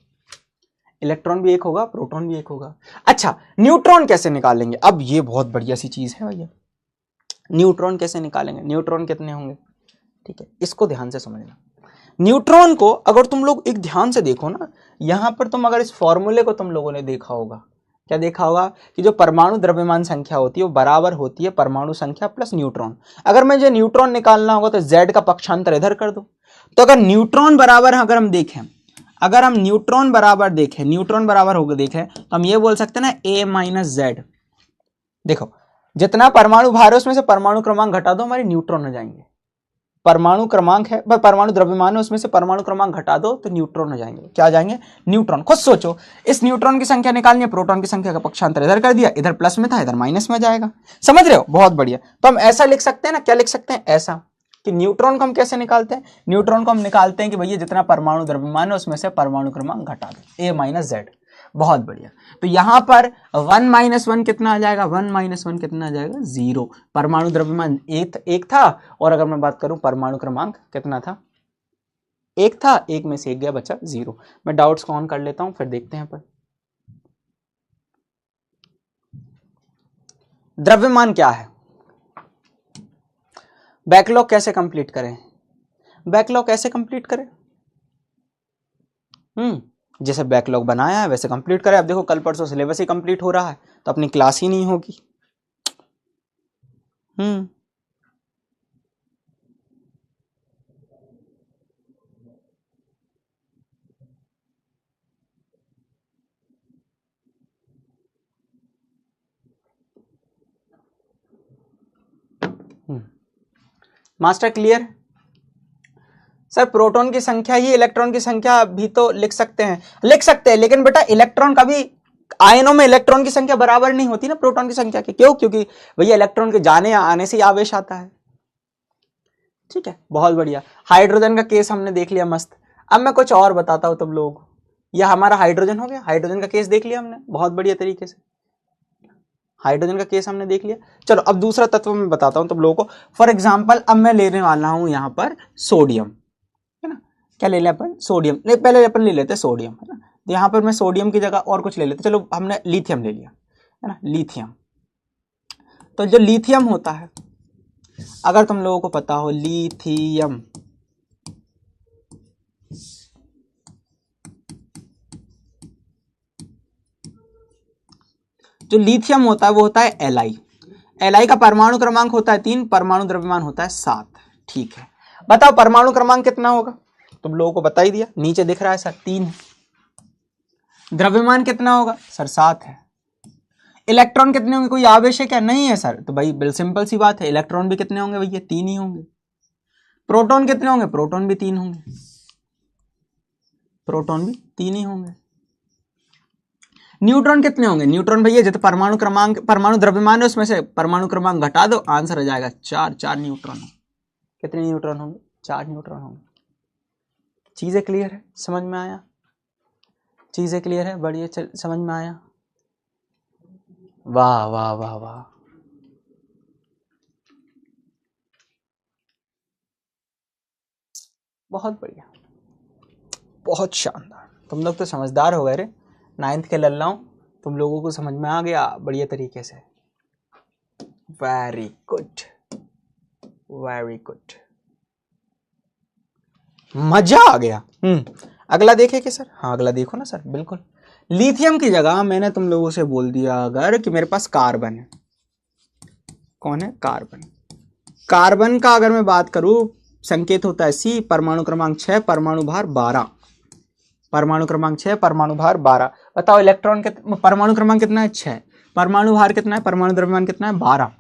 इलेक्ट्रॉन भी 1 होगा, प्रोटॉन भी 1 होगा। अच्छा, न्यूट्रॉन कैसे निकालेंगे, अब ये बहुत बढ़िया सी चीज है भैया, न्यूट्रॉन कैसे निकालेंगे, न्यूट्रॉन कितने होंगे, ठीक है, इसको ध्यान से समझना। न्यूट्रॉन को अगर तुम लोग एक ध्यान से देखो ना, यहां पर तुम अगर इस फॉर्मूले को तुम लोगों ने देखा होगा, क्या देखा होगा कि जो परमाणु द्रव्यमान संख्या होती है वो बराबर होती है परमाणु संख्या प्लस न्यूट्रॉन। अगर मुझे न्यूट्रॉन निकालना होगा तो z का पक्षांतर इधर कर दो। तो अगर न्यूट्रॉन बराबर, अगर हम देखें, अगर हम न्यूट्रॉन बराबर देखें, न्यूट्रॉन बराबर होकर देखें, तो हम ये बोल सकते हैं ना a माइनस जेड। देखो जितना परमाणु भार है उसमें से परमाणु क्रमांक घटा दो, हमारे न्यूट्रॉन हो जाएंगे। परमाणु क्रमांक है, परमाणु द्रव्यमान है, उसमें से परमाणु क्रमांक घटा दो तो न्यूट्रॉन हो जाएंगे। क्या आ जाएंगे, न्यूट्रॉन। खुद सोचो, इस न्यूट्रॉन की संख्या निकालनी है, प्रोटॉन की संख्या का पक्षांतर इधर कर दिया, इधर प्लस में था इधर माइनस में जाएगा। समझ रहे हो, बहुत बढ़िया। तो हम ऐसा लिख सकते हैं ना, क्या लिख सकते हैं, ऐसा कि न्यूट्रॉन को हम कैसे निकालते हैं, न्यूट्रॉन को हम निकालते हैं कि भैया जितना परमाणु द्रव्यमान है उसमें से परमाणु क्रमांक घटा दो, a माइनस जेड। बहुत बढ़िया। तो यहां पर 1 माइनस 1 कितना आ जाएगा, 1 माइनस 1 कितना आ जाएगा, 0। परमाणु द्रव्यमान 1 था, और अगर मैं बात करूं परमाणु क्रमांक कितना था, 1 था, 1 में से 1 गया, बचा 0। मैं डाउट्स को ऑन कर लेता हूं, फिर देखते हैं अपन द्रव्यमान क्या है। बैकलॉग कैसे कंप्लीट करें, बैकलॉग कैसे कंप्लीट करें, जैसे बैकलॉग बनाया है वैसे कंप्लीट करें। अब देखो कल परसों सिलेबस ही कंप्लीट हो रहा है तो अपनी क्लास ही नहीं होगी। Master clear. सर प्रोटॉन की संख्या ही इलेक्ट्रॉन की संख्या भी तो लिख सकते हैं, लिख सकते हैं, लेकिन बेटा इलेक्ट्रॉन का भी, आयनों में इलेक्ट्रॉन की संख्या बराबर नहीं होती ना प्रोटॉन की संख्या के। क्यों, क्योंकि भैया इलेक्ट्रॉन के जाने या आने से ही आवेश आता है। ठीक है, बहुत बढ़िया। हाइड्रोजन का केस हमने देख लिया, मस्त। अब मैं कुछ और बताता हूं तुम लोगों को। यह हमारा हाइड्रोजन हो गया, हाइड्रोजन का केस देख लिया हमने बहुत बढ़िया तरीके से, हाइड्रोजन का केस हमने देख लिया। चलो अब दूसरा तत्व मैं बताता हूं तुम लोगों को। फॉर एग्जाम्पल अब मैं लेने वाला हूं यहां पर सोडियम, है ना। क्या ले लें अपन, सोडियम। नहीं, पहले अपन ले लेते सोडियम, है ना। तो यहां पर मैं सोडियम की जगह और कुछ ले लेते। चलो हमने लिथियम ले लिया, है ना, लिथियम। तो जो लिथियम होता है, अगर तुम लोगों को पता हो लिथियम, जो लिथियम होता है वो होता है Li। Li का परमाणु क्रमांक होता है 3, परमाणु द्रव्यमान होता है 7। ठीक है, बताओ परमाणु क्रमांक कितना होगा? तुम लोगों को बता ही दिया, नीचे दिख रहा है सर 3 है। द्रव्यमान कितना होगा सर? 7 है। इलेक्ट्रॉन कितने होंगे? कोई आवेश है क्या? नहीं है सर। तो भाई बिल्कुल सिंपल सी बात है, इलेक्ट्रॉन भी कितने होंगे भैया? 3 ही होंगे। प्रोटॉन कितने होंगे? प्रोटॉन भी 3 होंगे। प्रोटॉन भी 3 ही होंगे। न्यूट्रॉन कितने होंगे? न्यूट्रॉन भैया जितना परमाणु क्रमांक, परमाणु द्रव्यमान है उसमें से परमाणु क्रमांक घटा दो, आंसर आ जाएगा 4। 4 न्यूट्रॉन। कितने न्यूट्रॉन होंगे? 4 न्यूट्रॉन होंगे। चीजें क्लियर है? समझ में आया? चीजें क्लियर है? बढ़िया, समझ में आया? वाह वाह वाह वाह, बहुत बढ़िया, बहुत शानदार। तुम लोग तो समझदार हो गए रे, 9th के लल्लाओं, तुम लोगों को समझ में आ गया बढ़िया तरीके से। वेरी गुड, वेरी गुड, मजा आ गया। अगला देखे कि सर? हाँ अगला देखो ना सर, बिल्कुल। लिथियम की जगह मैंने तुम लोगों से बोल दिया अगर कि मेरे पास कार्बन है। कौन है? कार्बन। कार्बन का अगर मैं बात करूं, संकेत होता है C, परमाणु क्रमांक 6, परमाणु भार 12। परमाणु क्रमांक 6, परमाणु भार 12। बताओ इलेक्ट्रॉन के परमाणु क्रमांक कितना है? 6। परमाणु भार कितना है? परमाणु द्रव्यमान कितना है? 12।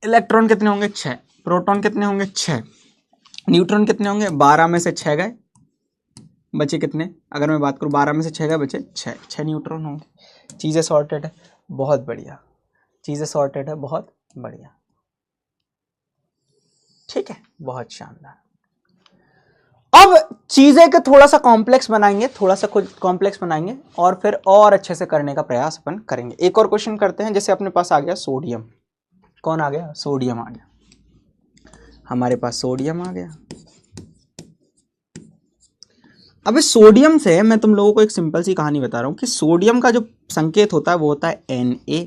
इलेक्ट्रॉन कितने होंगे? 6। प्रोटॉन कितने होंगे? 6। न्यूट्रॉन कितने होंगे? 12 में से 6 गए, बचे कितने? अगर मैं बात करूं 12 में से 6 गए, बचे 6 न्यूट्रॉन होंगे। चीजें सॉर्टेड है, बहुत बढ़िया। चीजें सॉर्टेड है, बहुत बढ़िया। ठीक है, बहुत शानदार। अब चीजें को थोड़ा सा कॉम्प्लेक्स बनाएंगे, थोड़ा सा कुछ कॉम्प्लेक्स बनाएंगे और फिर और अच्छे से करने का प्रयास अपन करेंगे। एक और क्वेश्चन करते हैं। जैसे अपने पास आ गया सोडियम। कौन आ गया? सोडियम आ गया। हमारे पास सोडियम आ गया। अब इस सोडियम से मैं तुम लोगों को एक सिंपल सी कहानी बता रहा हूं कि सोडियम का जो संकेत होता है वो होता है Na।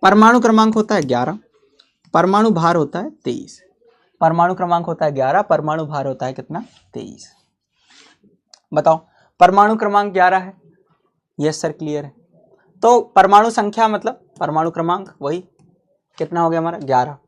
परमाणु क्रमांक होता है 11, परमाणु भार होता है 23। परमाणु क्रमांक होता है 11, परमाणु भार होता है कितना? 23। बताओ, परमाणु क्रमांक 11 है। यस सर, क्लियर है। तो परमाणु संख्या मतलब परमाणु क्रमांक वही कितना हो गया हमारा? 11।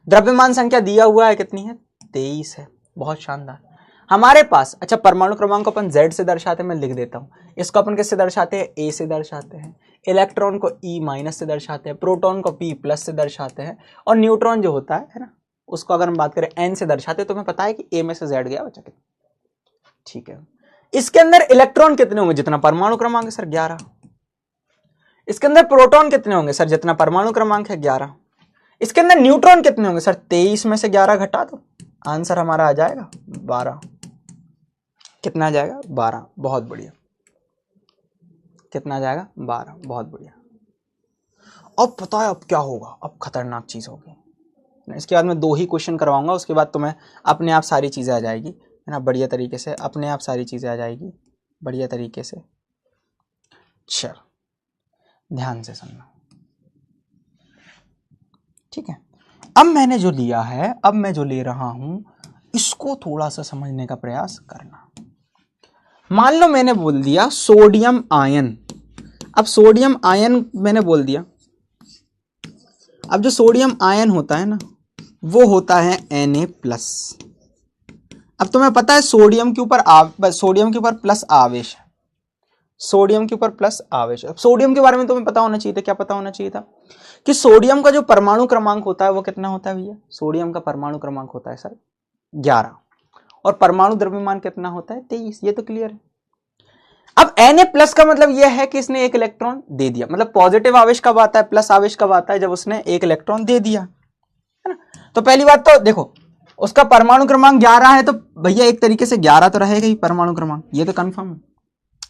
द्रव्यमान संख्या दिया हुआ है कितनी है? 23 है। बहुत शानदार। हमारे पास, अच्छा परमाणु क्रमांक को अपन Z से दर्शाते हैं, मैं लिख देता हूं। इसको अपन किससे दर्शाते हैं? A से दर्शाते हैं। इलेक्ट्रॉन को E माइनस से दर्शाते हैं, प्रोटॉन को P प्लस से दर्शाते हैं, और न्यूट्रॉन जो होता है ना, उसको अगर हम बात करें N से दर्शाते हैं। तो हमें पता है कि A में से Z गया, बचा कितना? ठीक है। इसके अंदर इलेक्ट्रॉन कितने होंगे? जितना परमाणु क्रमांक है सर, 11। इसके अंदर प्रोटॉन कितने होंगे सर? जितना परमाणु क्रमांक है, 11। इसके अंदर न्यूट्रॉन कितने होंगे सर? 23 में से 11 घटा दो, आंसर हमारा आ जाएगा 12। कितना आ जाएगा? 12। बहुत बढ़िया। कितना आ जाएगा? 12। बहुत बढ़िया। अब पता है अब क्या होगा? अब खतरनाक चीज होगी। इसके बाद मैं 2 ही क्वेश्चन करवाऊंगा, उसके बाद तुम्हें अपने आप सारी चीजें आ जाएगी, है ना, बढ़िया तरीके से। अपने आप सारी चीजें आ जाएगी बढ़िया तरीके से। चल ध्यान से सुनना, ठीक है। अब मैंने जो लिया है, अब मैं जो ले रहा हूं, इसको थोड़ा सा समझने का प्रयास करना। मान लो मैंने बोल दिया सोडियम आयन। अब सोडियम आयन मैंने बोल दिया। अब जो सोडियम आयन होता है ना, वो होता है Na+। अब तुम्हें पता है सोडियम के ऊपर प्लस आवेश है। सोडियम के ऊपर प्लस आवेश है। सोडियम के बारे में तुम्हें पता होना चाहिए था। क्या पता होना चाहिए था? कि सोडियम का जो परमाणु क्रमांक होता है वो कितना होता है भैया? सोडियम का परमाणु क्रमांक होता है सर 11, और परमाणु द्रव्यमान कितना होता है? 23। ये तो क्लियर है। अब Na+ का मतलब यह है कि इसने एक इलेक्ट्रॉन दे दिया। मतलब पॉजिटिव आवेश कब आता है, प्लस आवेश कब आता है? जब उसने एक इलेक्ट्रॉन दे दिया, है ना। तो पहली बात तो देखो, उसका परमाणु क्रमांक 11 है, तो भैया एक तरीके से 11 तो रहेगा ही परमाणु क्रमांक, ये तो कंफर्म है।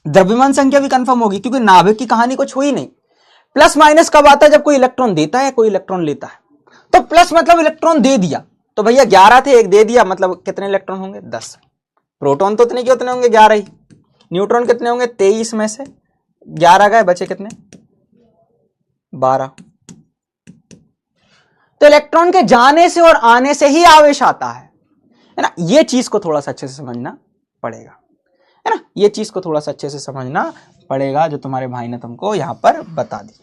द्रव्यमान संख्या भी कंफर्म होगी, क्योंकि नाभिक की कहानी कुछ हुई नहीं। प्लस माइनस कब आता है? जब कोई इलेक्ट्रॉन देता है, कोई इलेक्ट्रॉन लेता है। तो प्लस मतलब इलेक्ट्रॉन दे दिया, तो भैया 11 थे, एक दे दिया, मतलब कितने इलेक्ट्रॉन होंगे? 10। प्रोटॉन तो उतने के उतने होंगे, 11 ही। न्यूट्रॉन कितने होंगे? 23 में से 11 गए, बचे कितने? 12। तो इलेक्ट्रॉन के जाने से और आने से ही आवेश आता है ना। ये चीज को थोड़ा सा अच्छे से समझना। पड़ेगा, है ना। ये चीज को थोड़ा सा अच्छे से समझना पड़ेगा जो तुम्हारे भाई ने तुमको यहाँ पर बता दी,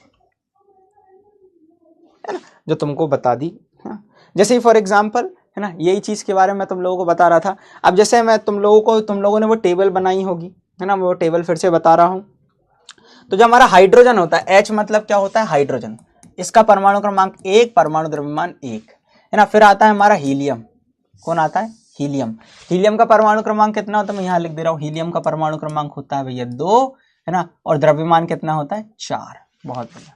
है ना, जो तुमको बता दी। हाँ? जैसे फॉर एग्जाम्पल, है ना, यही चीज के बारे में तुम लोगों को बता रहा था। अब जैसे मैं तुम लोगों ने वो टेबल बनाई होगी, है ना, मैं वो टेबल फिर से बता रहा हूं। तो जो हमारा हाइड्रोजन होता है, H मतलब क्या होता है, हाइड्रोजन, इसका परमाणु क्रमांक 1, परमाणु द्रव्यमान 1, है ना। फिर आता है हमारा हीलियम, कौन आता है, हीलियम। हीलियम का परमाणु क्रमांक कितना होता है, मैं यहाँ लिख दे रहा हूँ, हीलियम का परमाणु क्रमांक होता है भैया 2, है ना, और द्रव्यमान कितना होता है 4, बहुत बढ़िया।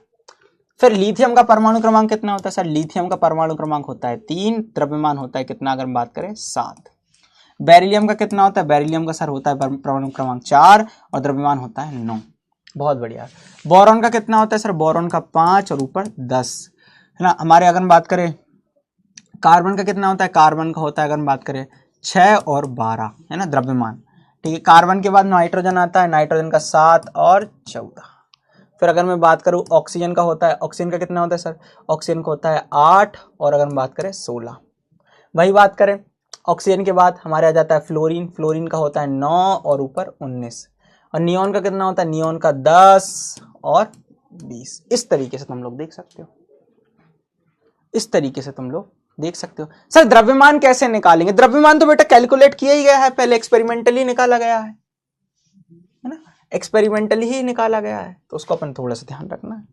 फिर लिथियम का परमाणु क्रमांक कितना होता है सर, लिथियम का परमाणु क्रमांक होता है 3, द्रव्यमान होता है कितना अगर हम बात करें 7। बेरिलियम का कितना होता है, बेरिलियम का सर होता है परमाणु क्रमांक 4 और द्रव्यमान होता है 9, बहुत बढ़िया। बोरॉन का कितना होता है सर, बोरॉन का 5 और ऊपर 10, है ना। हमारे अगर हम बात करें कार्बन का कितना होता है, कार्बन का होता है अगर हम बात करें 6 और 12, है ना, द्रव्यमान, ठीक है। कार्बन के बाद नाइट्रोजन आता है, नाइट्रोजन का 7 और 14। फिर अगर मैं बात करूं ऑक्सीजन का होता है, ऑक्सीजन का कितना होता है सर, ऑक्सीजन का होता है 8 और अगर हम बात करें 16। वही बात करें ऑक्सीजन के बाद हमारे आ जाता है फ्लोरीन, फ्लोरीन का होता है 9 और ऊपर 19। और नियोन का कितना होता है, नियोन का 10 और 20। इस तरीके से तुम लोग देख सकते हो, इस तरीके से तुम लोग देख सकते हो। सर द्रव्यमान कैसे निकालेंगे, द्रव्यमान तो बेटा कैलकुलेट किया ही गया है, पहले एक्सपेरिमेंटली निकाला गया है ना, एक्सपेरिमेंटली ही निकाला गया है, तो उसको अपन थोड़ा सा ध्यान रखना है।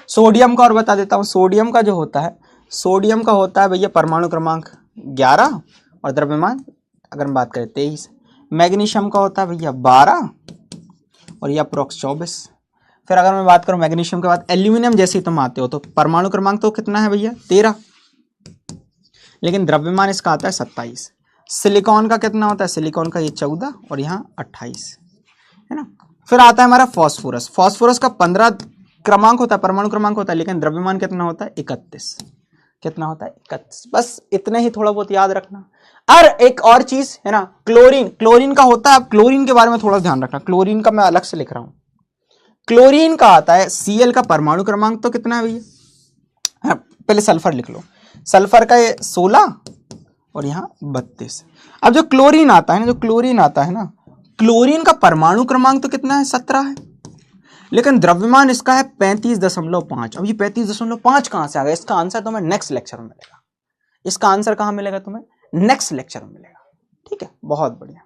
सोडियम का और बता देता हूं, सोडियम का जो होता है, सोडियम का होता है भैया परमाणु क्रमांक 11 और द्रव्यमान अगर हम बात करें 23। मैग्नीशियम का होता है भैया 12 और ये अप्रोक्स 24। फिर अगर मैं बात करूं मैग्नीशियम के बाद एल्यूमिनियम जैसे तुम आते हो तो परमाणु क्रमांक तो कितना है भैया 13, लेकिन द्रव्यमान इसका आता है 27। सिलिकॉन का कितना होता है, सिलिकॉन का ये 14 और यहाँ 28, है ना। फिर आता है हमारा फास्फोरस, फास्फोरस का 15 क्रमांक होता है, परमाणु क्रमांक होता है, लेकिन द्रव्यमान कितना होता है 31, कितना होता है 31। बस इतने ही थोड़ा बहुत याद रखना। और एक और चीज है ना, क्लोरीन, क्लोरीन का होता है, क्लोरीन के बारे में थोड़ा ध्यान रखना, क्लोरीन का मैं अलग से लिख रहा हूं। क्लोरीन का आता है Cl का परमाणु क्रमांक तो कितना है भैया, पहले सल्फर लिख लो, सल्फर का 16 और यहाँ 32। अब जो क्लोरीन आता है ना, जो क्लोरीन आता है ना, क्लोरीन का परमाणु क्रमांक तो कितना है 17 है, लेकिन द्रव्यमान इसका है 35.5। अब ये 35.5 कहां से आ गया, इसका आंसर तुम्हें नेक्स्ट लेक्चर में मिलेगा, इसका आंसर कहां मिलेगा तुम्हें, नेक्स्ट लेक्चर में मिलेगा, ठीक है, बहुत बढ़िया,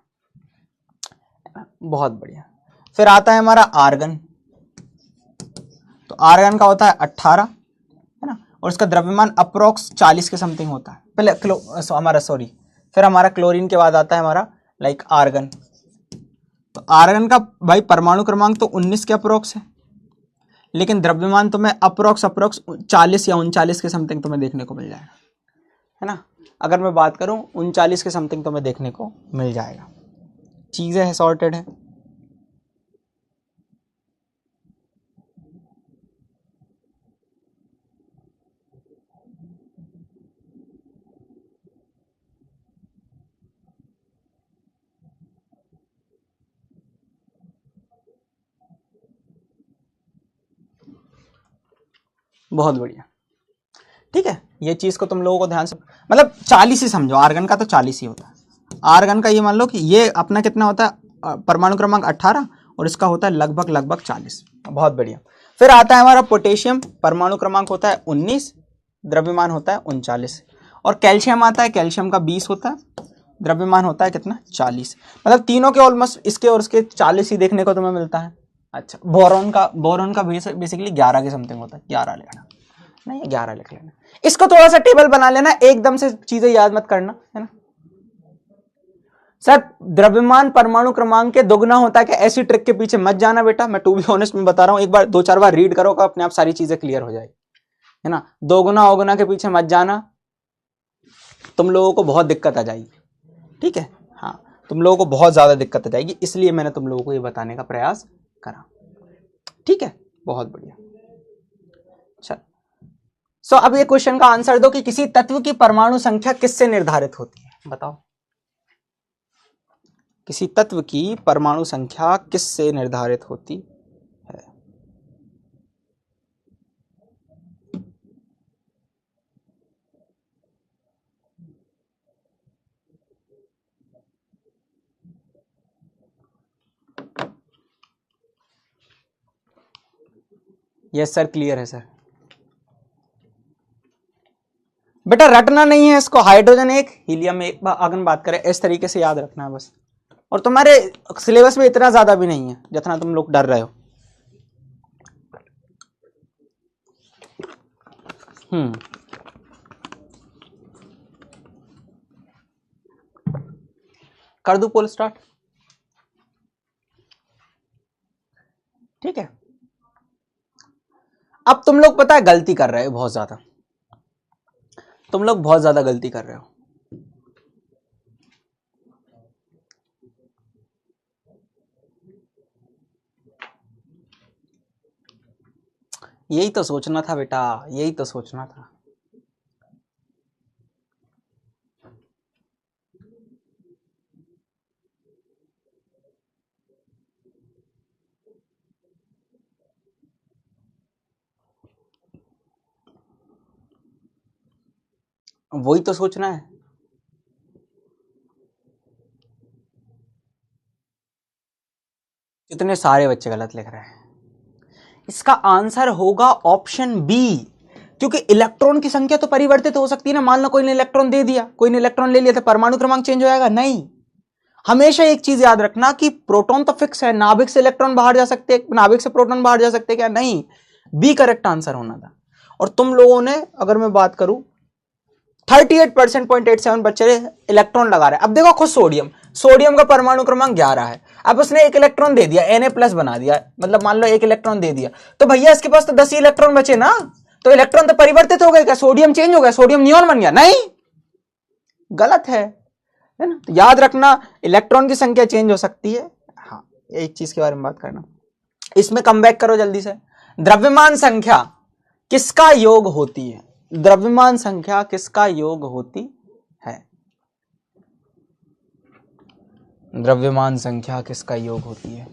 बहुत बढ़िया। फिर आता है हमारा आर्गन, तो आर्गन का होता है 18, है ना, और इसका द्रव्यमान अप्रोक्स 40 के समथिंग होता है। पहले हमारा सॉरी, फिर हमारा क्लोरीन के बाद आता है हमारा लाइक आर्गन, तो आर्गन का भाई परमाणु क्रमांक तो 19 के अप्रोक्स है, लेकिन द्रव्यमान तुम्हें अप्रोक्स 40 या 39 के समथिंग तुम्हें देखने को मिल जाएगा, है ना। अगर मैं बात करूं 39 के समथिंग तुम्हें देखने को मिल जाएगा, चीजें है सॉर्टेड है। बहुत बढ़िया, ठीक है, ये चीज को तुम लोगों को ध्यान से, मतलब 40 ही समझो, आर्गन का तो 40 ही होता है। आर्गन का ये मान लो कि ये अपना कितना होता है, परमाणु क्रमांक 18 और इसका होता है लगभग 40, बहुत बढ़िया। फिर आता है हमारा पोटेशियम, परमाणु क्रमांक होता है 19, द्रव्यमान होता है 39। और कैल्शियम आता है, कैल्शियम का 20 होता है, द्रव्यमान होता है कितना 40। मतलब तीनों के ऑलमोस्ट इसके और इसके 40 ही देखने को तुम्हें मिलता है। अच्छा, बोरॉन का बेसिकली 11 के समथिंग होता है, 11 लेना, नहीं 11 लिख लेना। इसको थोड़ा सा टेबल बना लेना, एकदम से चीजें याद मत करना, है ना। सर द्रव्यमान परमाणु क्रमांक के दोगुना होता है कि ऐसी ट्रिक के पीछे मत जाना बेटा, मैं टू बी ऑनेस्ट में बता रहा हूं, एक बार 2-4 बार रीड करोगे अपने आप सारी चीजें क्लियर हो जाएगी, है ना। दोगुना औगुना के पीछे मत जाना, तुम लोगों को बहुत दिक्कत आ जाएगी, ठीक है, हाँ, तुम लोगों को बहुत ज्यादा दिक्कत आ जाएगी, इसलिए मैंने तुम लोगों को ये बताने का प्रयास करा, ठीक है, बहुत बढ़िया। चल सो अब ये क्वेश्चन का आंसर दो कि किसी तत्व की परमाणु संख्या किससे निर्धारित होती है, बताओ, किसी तत्व की परमाणु संख्या किससे निर्धारित होती है। यस सर, क्लियर है सर। बेटा रटना नहीं है इसको, हाइड्रोजन एक हीलियम एक, अगर बात करें इस तरीके से याद रखना है बस। और तुम्हारे सिलेबस में इतना ज्यादा भी नहीं है जितना तुम लोग डर रहे हो। कर दू पोल स्टार्ट? ठीक है। अब तुम लोग पता है गलती कर रहे हो बहुत ज्यादा, तुम लोग बहुत ज्यादा गलती कर रहे हो। यही तो सोचना था बेटा, यही तो सोचना था। वही तो सोचना है। कितने सारे बच्चे गलत लिख रहे हैं। इसका आंसर होगा ऑप्शन बी, क्योंकि इलेक्ट्रॉन की संख्या तो परिवर्तित हो सकती है ना। मान लो कोई ने इलेक्ट्रॉन दे दिया, कोई ने इलेक्ट्रॉन ले लिया, तो परमाणु क्रमांक चेंज हो जाएगा? नहीं। हमेशा एक चीज याद रखना कि प्रोटॉन तो फिक्स है, नाभिक से इलेक्ट्रॉन बाहर जा सकते हैं, नाभिक से प्रोटॉन बाहर जा सकते हैं क्या? नहीं। बी करेक्ट आंसर होना था। और तुम लोगों ने, अगर मैं बात करूं, 38% बच्चे इलेक्ट्रॉन लगा रहे हैं। अब देखो खुद सोडियम, सोडियम का परमाणु क्रमांक 11 है। अब उसने एक इलेक्ट्रॉन दे दिया, Na+ बना दिया, मतलब मान लो एक इलेक्ट्रॉन दे दिया, तो भैया इसके पास तो 10 ही इलेक्ट्रॉन बचे ना। तो इलेक्ट्रॉन तो परिवर्तित हो गए क्या? सोडियम चेंज हो गया, सोडियम नियॉन बन गया? नहीं, गलत है ना। तो याद रखना इलेक्ट्रॉन की संख्या चेंज हो सकती है। हाँ, एक चीज के बारे में बात करना। इसमें कम बैक करो जल्दी से। द्रव्यमान संख्या किसका योग होती है? द्रव्यमान संख्या किसका योग होती है? द्रव्यमान संख्या किसका योग होती है?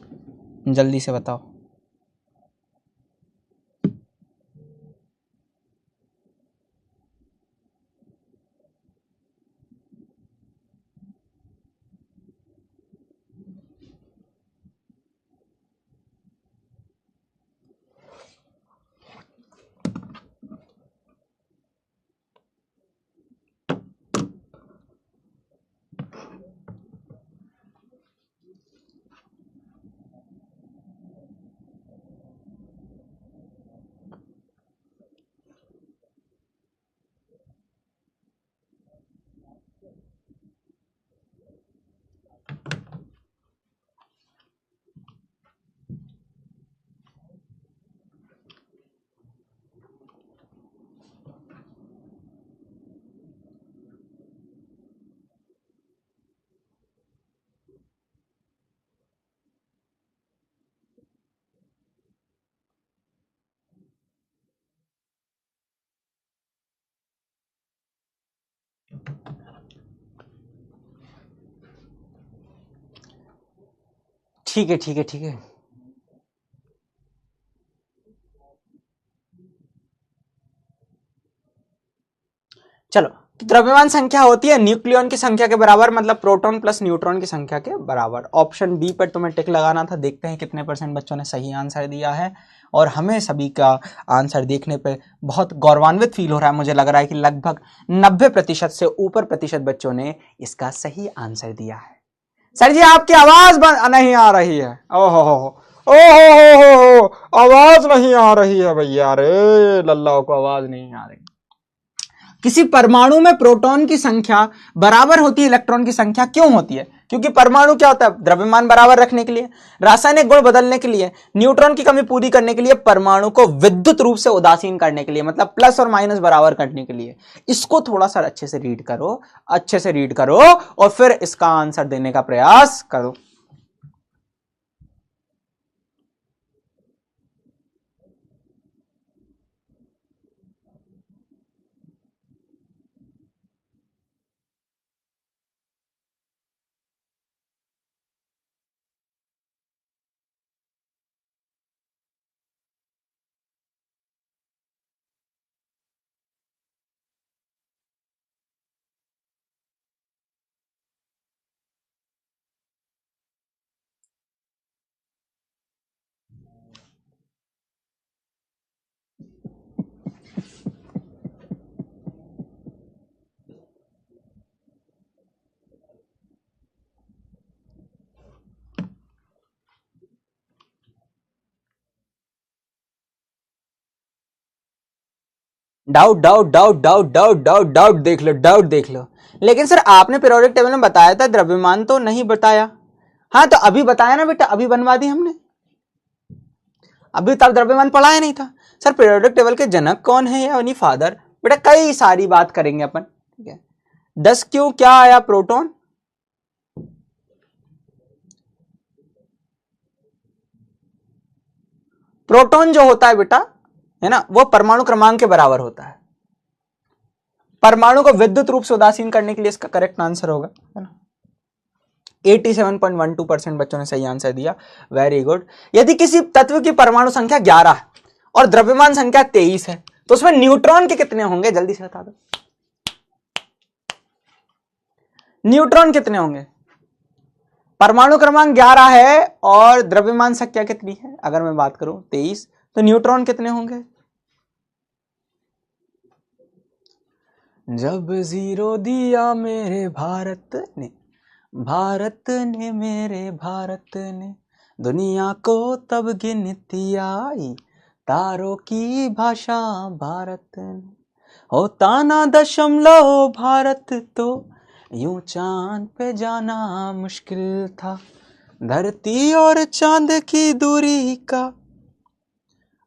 जल्दी से बताओ। ठीक है, ठीक है, ठीक है। चलो, तो द्रव्यमान संख्या होती है न्यूक्लियन की संख्या के बराबर, मतलब प्रोटॉन प्लस न्यूट्रॉन की संख्या के बराबर। ऑप्शन बी पर तुम्हें टिक लगाना था। देखते हैं कितने % बच्चों ने सही आंसर दिया है। और हमें सभी का आंसर देखने पे बहुत गौरवान्वित फील हो रहा है। मुझे लग रहा है कि लगभग 90% से ऊपर प्रतिशत बच्चों ने इसका सही आंसर दिया है। सर जी आपकी आवाज नहीं आ रही है। ओहो हो, आवाज नहीं आ रही है भैया, अरे लल्लाओं को आवाज नहीं आ रही। किसी परमाणु में प्रोटॉन की संख्या बराबर होती है इलेक्ट्रॉन की संख्या, क्यों होती है? क्योंकि परमाणु क्या होता है? द्रव्यमान बराबर रखने के लिए, रासायनिक गुण बदलने के लिए, न्यूट्रॉन की कमी पूरी करने के लिए, परमाणु को विद्युत रूप से उदासीन करने के लिए, मतलब प्लस और माइनस बराबर करने के लिए। इसको थोड़ा सा अच्छे से रीड करो, अच्छे से रीड करो और फिर इसका आंसर देने का प्रयास करो। Doubt doubt doubt doubt doubt doubt doubt देख लो, डाउट देख लो। लेकिन सर आपने पीरियोडिक टेबल में बताया था, द्रव्यमान तो नहीं बताया। हाँ तो अभी बताया ना बेटा, अभी बनवा दी हमने, अभी तब द्रव्यमान पढ़ाया नहीं था। सर पीरियोडिक टेबल के जनक कौन है, यानी फादर। बेटा कई सारी बात करेंगे अपन, ठीक है। 10 क्यों क्या आया, प्रोटॉन। प्रोटॉन जो होता है बेटा, है ना, वो परमाणु क्रमांक के बराबर होता है। परमाणु को विद्युत रूप से उदासीन करने के लिए इसका करेक्ट आंसर होगा, है ना। 87.12% बच्चों ने सही आंसर दिया, वेरी गुड। यदि किसी तत्व की परमाणु संख्या 11 है और द्रव्यमान संख्या 23 है तो उसमें न्यूट्रॉन के कितने होंगे, जल्दी से बता दो। न्यूट्रॉन कितने होंगे। परमाणु क्रमांक 11 है और द्रव्यमान संख्या कितनी है, अगर मैं बात करूं 23, तो न्यूट्रॉन कितने होंगे। जब जीरो दिया मेरे भारत ने, भारत ने मेरे भारत ने, दुनिया को तब गिनती आई, तारों की भाषा भारत ने, होता ना दशमलव भारत तो यूं चांद पे जाना मुश्किल था, धरती और चांद की दूरी का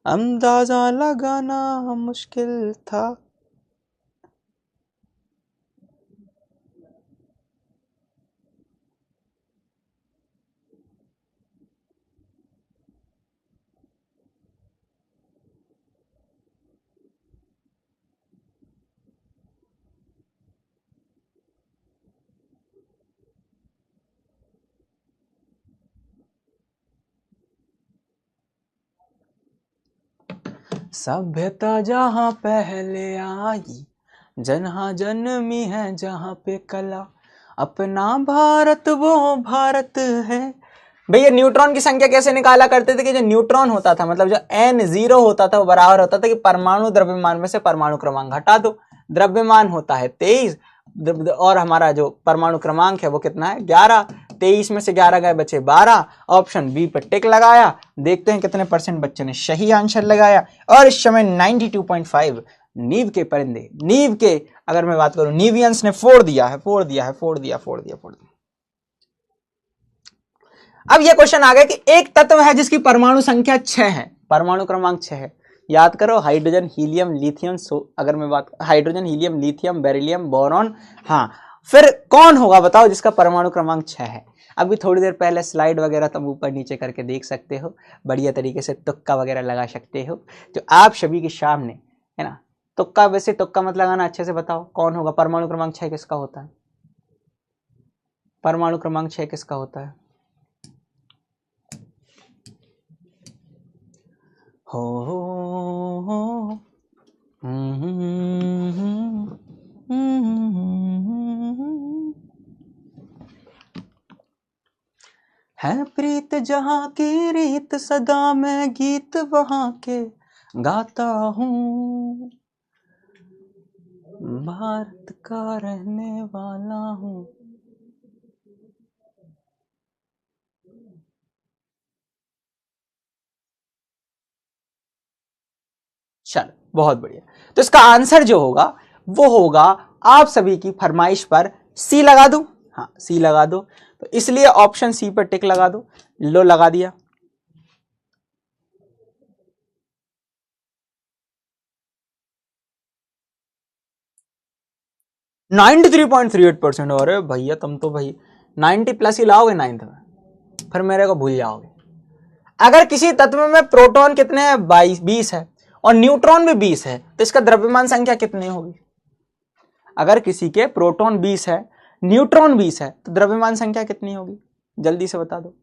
अंदाजा लगाना मुश्किल था। सभ्यता जहां पहले आई, जहाँ जन्मी है जहां पे कला, अपना भारत वो भारत है। भैया न्यूट्रॉन की संख्या कैसे निकाला करते थे कि जो न्यूट्रॉन होता था, मतलब जो n0 होता था वो बराबर होता था कि परमाणु द्रव्यमान में से परमाणु क्रमांक घटा दो। द्रव्यमान होता है 23 और हमारा जो परमाणु क्रमांक है वो कितना है 11, 23 में से 11 गए बचे 12। ऑप्शन बी पर टिक लगाया, देखते हैं कितने परसेंट बच्चों ने सही आंसर लगाया। और इस समय 92.5 नीव के परिंदे, नीव के अगर मैं बात करूं नीवियंस ने फोड़ दिया है, फोड़ दिया। अब यह क्वेश्चन आ गया कि एक तत्व है जिसकी परमाणु संख्या 6 है, परमाणु क्रमांक 6 है। याद करो हाइड्रोजन हीलियम लिथियम, अगर मैं बात hydrogen helium lithium beryllium boron, हाँ फिर कौन होगा बताओ जिसका परमाणु क्रमांक 6 है। अभी थोड़ी देर पहले स्लाइड वगैरह तुम ऊपर नीचे करके देख सकते हो, बढ़िया तरीके से तुक्का वगैरह लगा सकते हो जो आप सभी के सामने, है ना। तुक्का, वैसे तुक्का मत लगाना, अच्छे से बताओ कौन होगा। परमाणु क्रमांक 6 किसका होता है, परमाणु क्रमांक 6 किसका होता है। हो है प्रीत जहां की रीत, सदा मैं गीत वहां के गाता हूँ, भारत का रहने वाला हूँ। चलो बहुत बढ़िया। तो इसका आंसर जो होगा वो होगा, आप सभी की फरमाइश पर सी लगा दूं, हाँ सी लगा दो, तो इसलिए ऑप्शन सी पर टिक लगा दो। लो लगा दिया। नाइन्टी 93.38%। अरे भैया तुम तो भाई 90 प्लस ही लाओगे 9th में, फिर मेरे को भूल जाओगे। अगर किसी तत्व में प्रोटॉन कितने हैं 20 है और न्यूट्रॉन भी 20 है तो इसका द्रव्यमान संख्या कितनी होगी। अगर किसी के प्रोटॉन 20 है न्यूट्रॉन 20 है तो द्रव्यमान संख्या कितनी होगी, जल्दी से बता दो,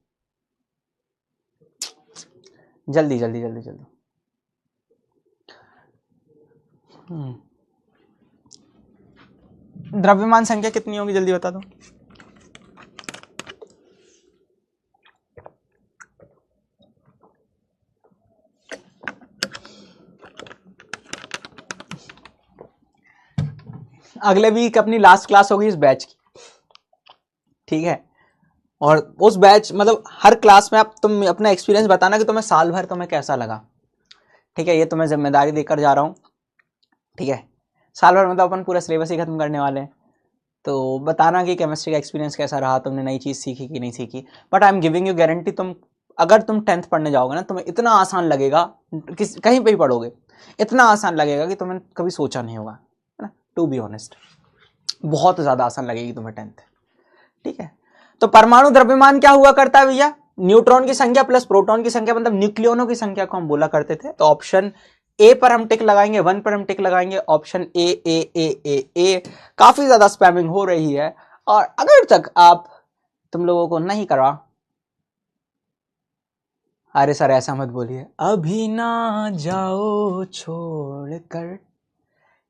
जल्दी जल्दी जल्दी जल्दी। द्रव्यमान संख्या कितनी होगी जल्दी बता दो। अगले वीक अपनी लास्ट क्लास होगी इस बैच की, ठीक है। और उस बैच मतलब हर क्लास में आप तुम अपना एक्सपीरियंस बताना कि तुम्हें साल भर तुम्हें कैसा लगा, ठीक है। ये तुम्हें जिम्मेदारी देकर जा रहा हूं ठीक है, साल भर मतलब अपन पूरा सिलेबस ही खत्म करने वाले हैं। तो बताना कि केमिस्ट्री का एक्सपीरियंस कैसा रहा, तुमने नई चीज़ सीखी कि नहीं सीखी। But I am giving you guarantee, तुम अगर तुम 10th पढ़ने जाओगे ना, तुम्हें इतना आसान लगेगा, कहीं पे ही पढ़ोगे इतना आसान लगेगा कि तुमने कभी सोचा नहीं होगा, है ना। टू बी ऑनेस्ट, बहुत ज़्यादा आसान लगेगी तुम्हें 10th। ठीक है, तो परमाणु द्रव्यमान क्या हुआ करता है भैया? न्यूट्रॉन की संख्या प्लस प्रोटॉन की संख्या, मतलब न्यूक्लियोनों की संख्या को हम बोला करते थे। तो ऑप्शन ए पर हम टिक लगाएंगे, 1 पर हम टिक लगाएंगे, ऑप्शन ए। काफी ज्यादा स्पैमिंग हो रही है, और अगर तक तुम लोगों को नहीं करा, अरे सर ऐसा मत बोलिए, अभी ना जाओ छोड़कर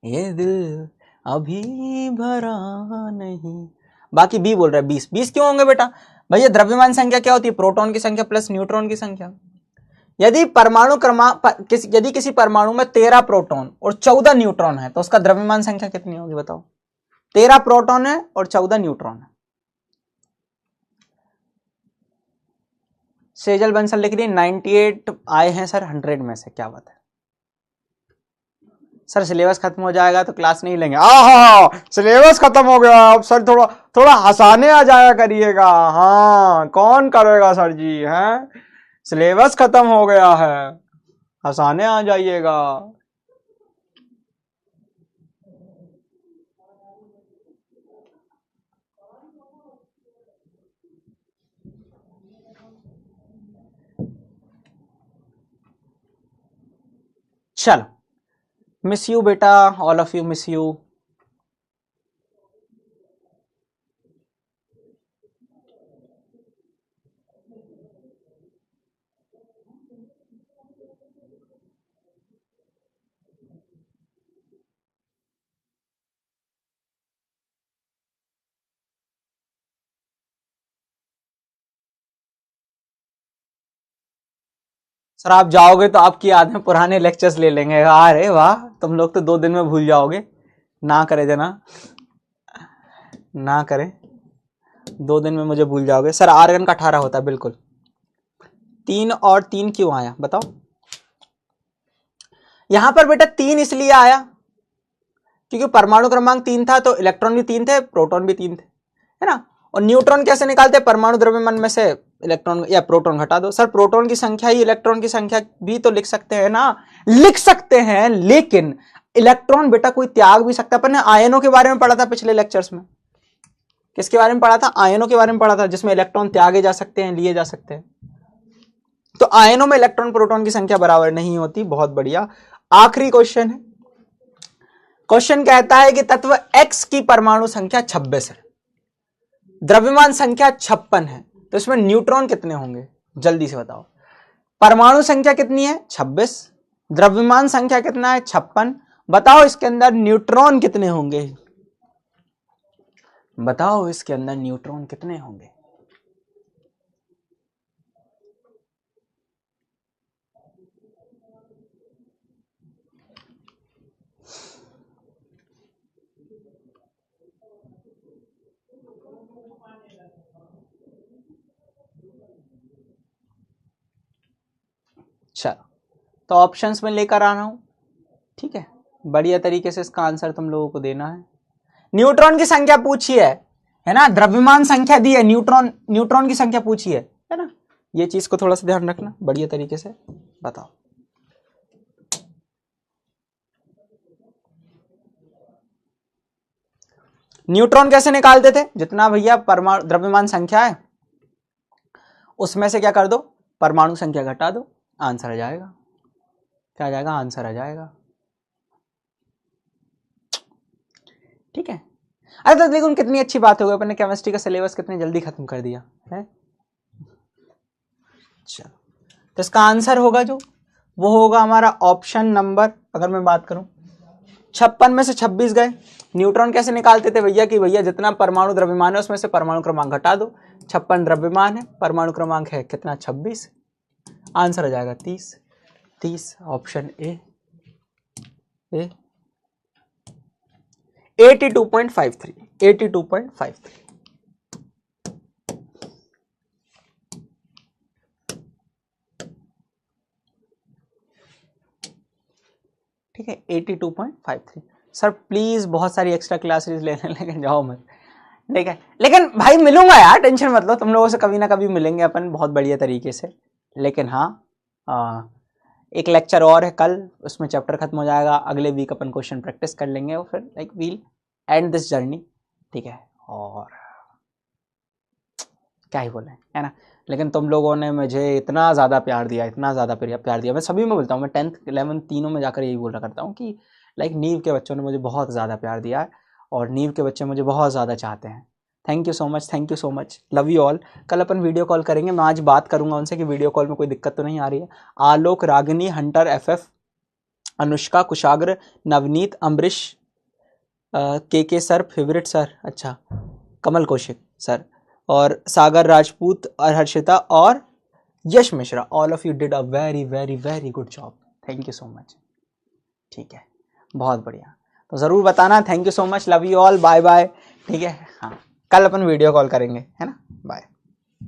ये दिल अभी भरा नहीं। बाकी बी बोल रहा है 20 क्यों होंगे बेटा? भैया द्रव्यमान संख्या क्या होती है? प्रोटॉन की संख्या प्लस न्यूट्रॉन की संख्या। यदि परमाणु क्रमांक यदि किसी परमाणु में 13 प्रोटॉन और 14 न्यूट्रॉन है तो उसका द्रव्यमान संख्या कितनी होगी बताओ? 13 प्रोटॉन है और 14 न्यूट्रॉन है। सेजल बंसल लिख रही 98 आए हैं सर 100 में से, क्या बात है सर। सिलेबस खत्म हो जाएगा तो क्लास नहीं लेंगे। हाँ, सिलेबस खत्म हो गया, अब सर थोड़ा थोड़ा हंसाने आ जाया करिएगा। हाँ, कौन करेगा सर जी, हैं? सिलेबस खत्म हो गया है, हंसाने आ जाइएगा। चलो, मिस यू बेटा, all of you miss you. Sir आप जाओगे तो आपकी याद में पुराने लेक्चर्स ले लेंगे। अरे वाह, तुम लोग तो 2 दिन में भूल जाओगे। ना करे देना, ना करे, 2 दिन में मुझे भूल जाओगे। सर आर्गन का 18 होता है बिल्कुल। 3 और 3 क्यों आया बताओ? यहां पर बेटा 3 इसलिए आया क्योंकि परमाणु क्रमांक 3 था, तो इलेक्ट्रॉन भी 3 थे, प्रोटॉन भी 3 थे, है ना। और न्यूट्रॉन कैसे निकालते? परमाणु द्रव्यमान में से इलेक्ट्रॉन या प्रोटॉन घटा दो। सर प्रोटॉन की संख्या ही इलेक्ट्रॉन की संख्या भी तो लिख सकते हैं ना, लिख सकते हैं, लेकिन इलेक्ट्रॉन बेटा कोई त्याग भी सकता है। अपन ने आयनों के बारे में पढ़ा था पिछले लेक्चर्स में। किसके बारे में पढ़ा था? आयनों के बारे में पढ़ा था, जिसमें इलेक्ट्रॉन त्यागे जा सकते हैं, लिए जा सकते हैं। तो आयनों में इलेक्ट्रॉन प्रोटॉन की संख्या बराबर नहीं होती। बहुत बढ़िया। आखिरी क्वेश्चन है। क्वेश्चन कहता है कि तत्व X की परमाणु संख्या 26 है, द्रव्यमान संख्या 56 है, तो इसमें न्यूट्रॉन कितने होंगे? जल्दी से बताओ। परमाणु संख्या कितनी है? 26, द्रव्यमान संख्या कितना है? 56। बताओ इसके अंदर न्यूट्रॉन कितने होंगे? बताओ इसके अंदर न्यूट्रॉन कितने होंगे? चलो, तो ऑप्शंस में लेकर आ रहा हूं, ठीक है। बढ़िया तरीके से इसका आंसर तुम लोगों को देना है। न्यूट्रॉन की संख्या पूछी है ना, द्रव्यमान संख्या दी है, न्यूट्रॉन की संख्या पूछी है ना। ये चीज को थोड़ा सा ध्यान रखना, बढ़िया तरीके से बताओ। न्यूट्रॉन कैसे निकालते थे? जितना भैया परमाणु द्रव्यमान संख्या है उसमें से क्या कर दो, परमाणु संख्या घटा दो, आंसर आ जाएगा। क्या आ जाएगा? आंसर आ जाएगा। ठीक है। अरे तो देखो कितनी अच्छी बात हो गई, अपने केमिस्ट्री का सिलेबस कितनी जल्दी खत्म कर दिया है। चलो, तो इसका आंसर होगा जो, वो होगा हमारा ऑप्शन नंबर, अगर मैं बात करूं 56 में से 26 गए। न्यूट्रॉन कैसे निकालते थे भैया? कि भैया जितना परमाणु द्रव्यमान है उसमें से परमाणु क्रमांक घटा दो। 56 द्रव्यमान है, परमाणु क्रमांक है कितना? 26, आंसर आ जाएगा 30। Option A 82.53। 82.53। ठीक है 82.53। सर प्लीज़ बहुत सारी एक्स्ट्रा क्लासेस लेने लेकिन जाओ मत, ठीक है। लेकिन भाई मिलूंगा यार, टेंशन मत लो, तुम लोगों से कभी ना कभी मिलेंगे अपन बहुत बढ़िया तरीके से। लेकिन हाँ एक लेक्चर और है कल, उसमें चैप्टर खत्म हो जाएगा, अगले वीक अपन क्वेश्चन प्रैक्टिस कर लेंगे और फिर like we'll end this journey, ठीक है। और क्या ही बोले, है ना। लेकिन तुम लोगों ने मुझे इतना ज़्यादा प्यार दिया, इतना ज़्यादा प्यार दिया, मैं सभी में बोलता हूँ, मैं 10th 11th तीनों में जाकर यही बोला करता हूँ कि लाइक नीव के बच्चों ने मुझे बहुत ज़्यादा प्यार दिया है और नीव के बच्चे मुझे बहुत ज़्यादा चाहते हैं। Thank you so much, thank you so much, love you all. कल अपन वीडियो कॉल करेंगे, मैं आज बात करूंगा उनसे कि वीडियो कॉल में कोई दिक्कत तो नहीं आ रही है। आलोक, रागिनी, हंटर, FF, अनुष्का, कुशाग्र, नवनीत, अम्बरीश, के सर, फेवरेट सर, अच्छा, कमल कौशिक सर, और सागर राजपूत और हर्षिता और Yash Mishra, all of you did a very very very good job, thank you so much, ठीक है, बहुत बढ़िया। तो ज़रूर बताना, thank you so much, love you all, bye bye, ठीक है। हाँ कल अपन वीडियो कॉल करेंगे, है ना, बाय।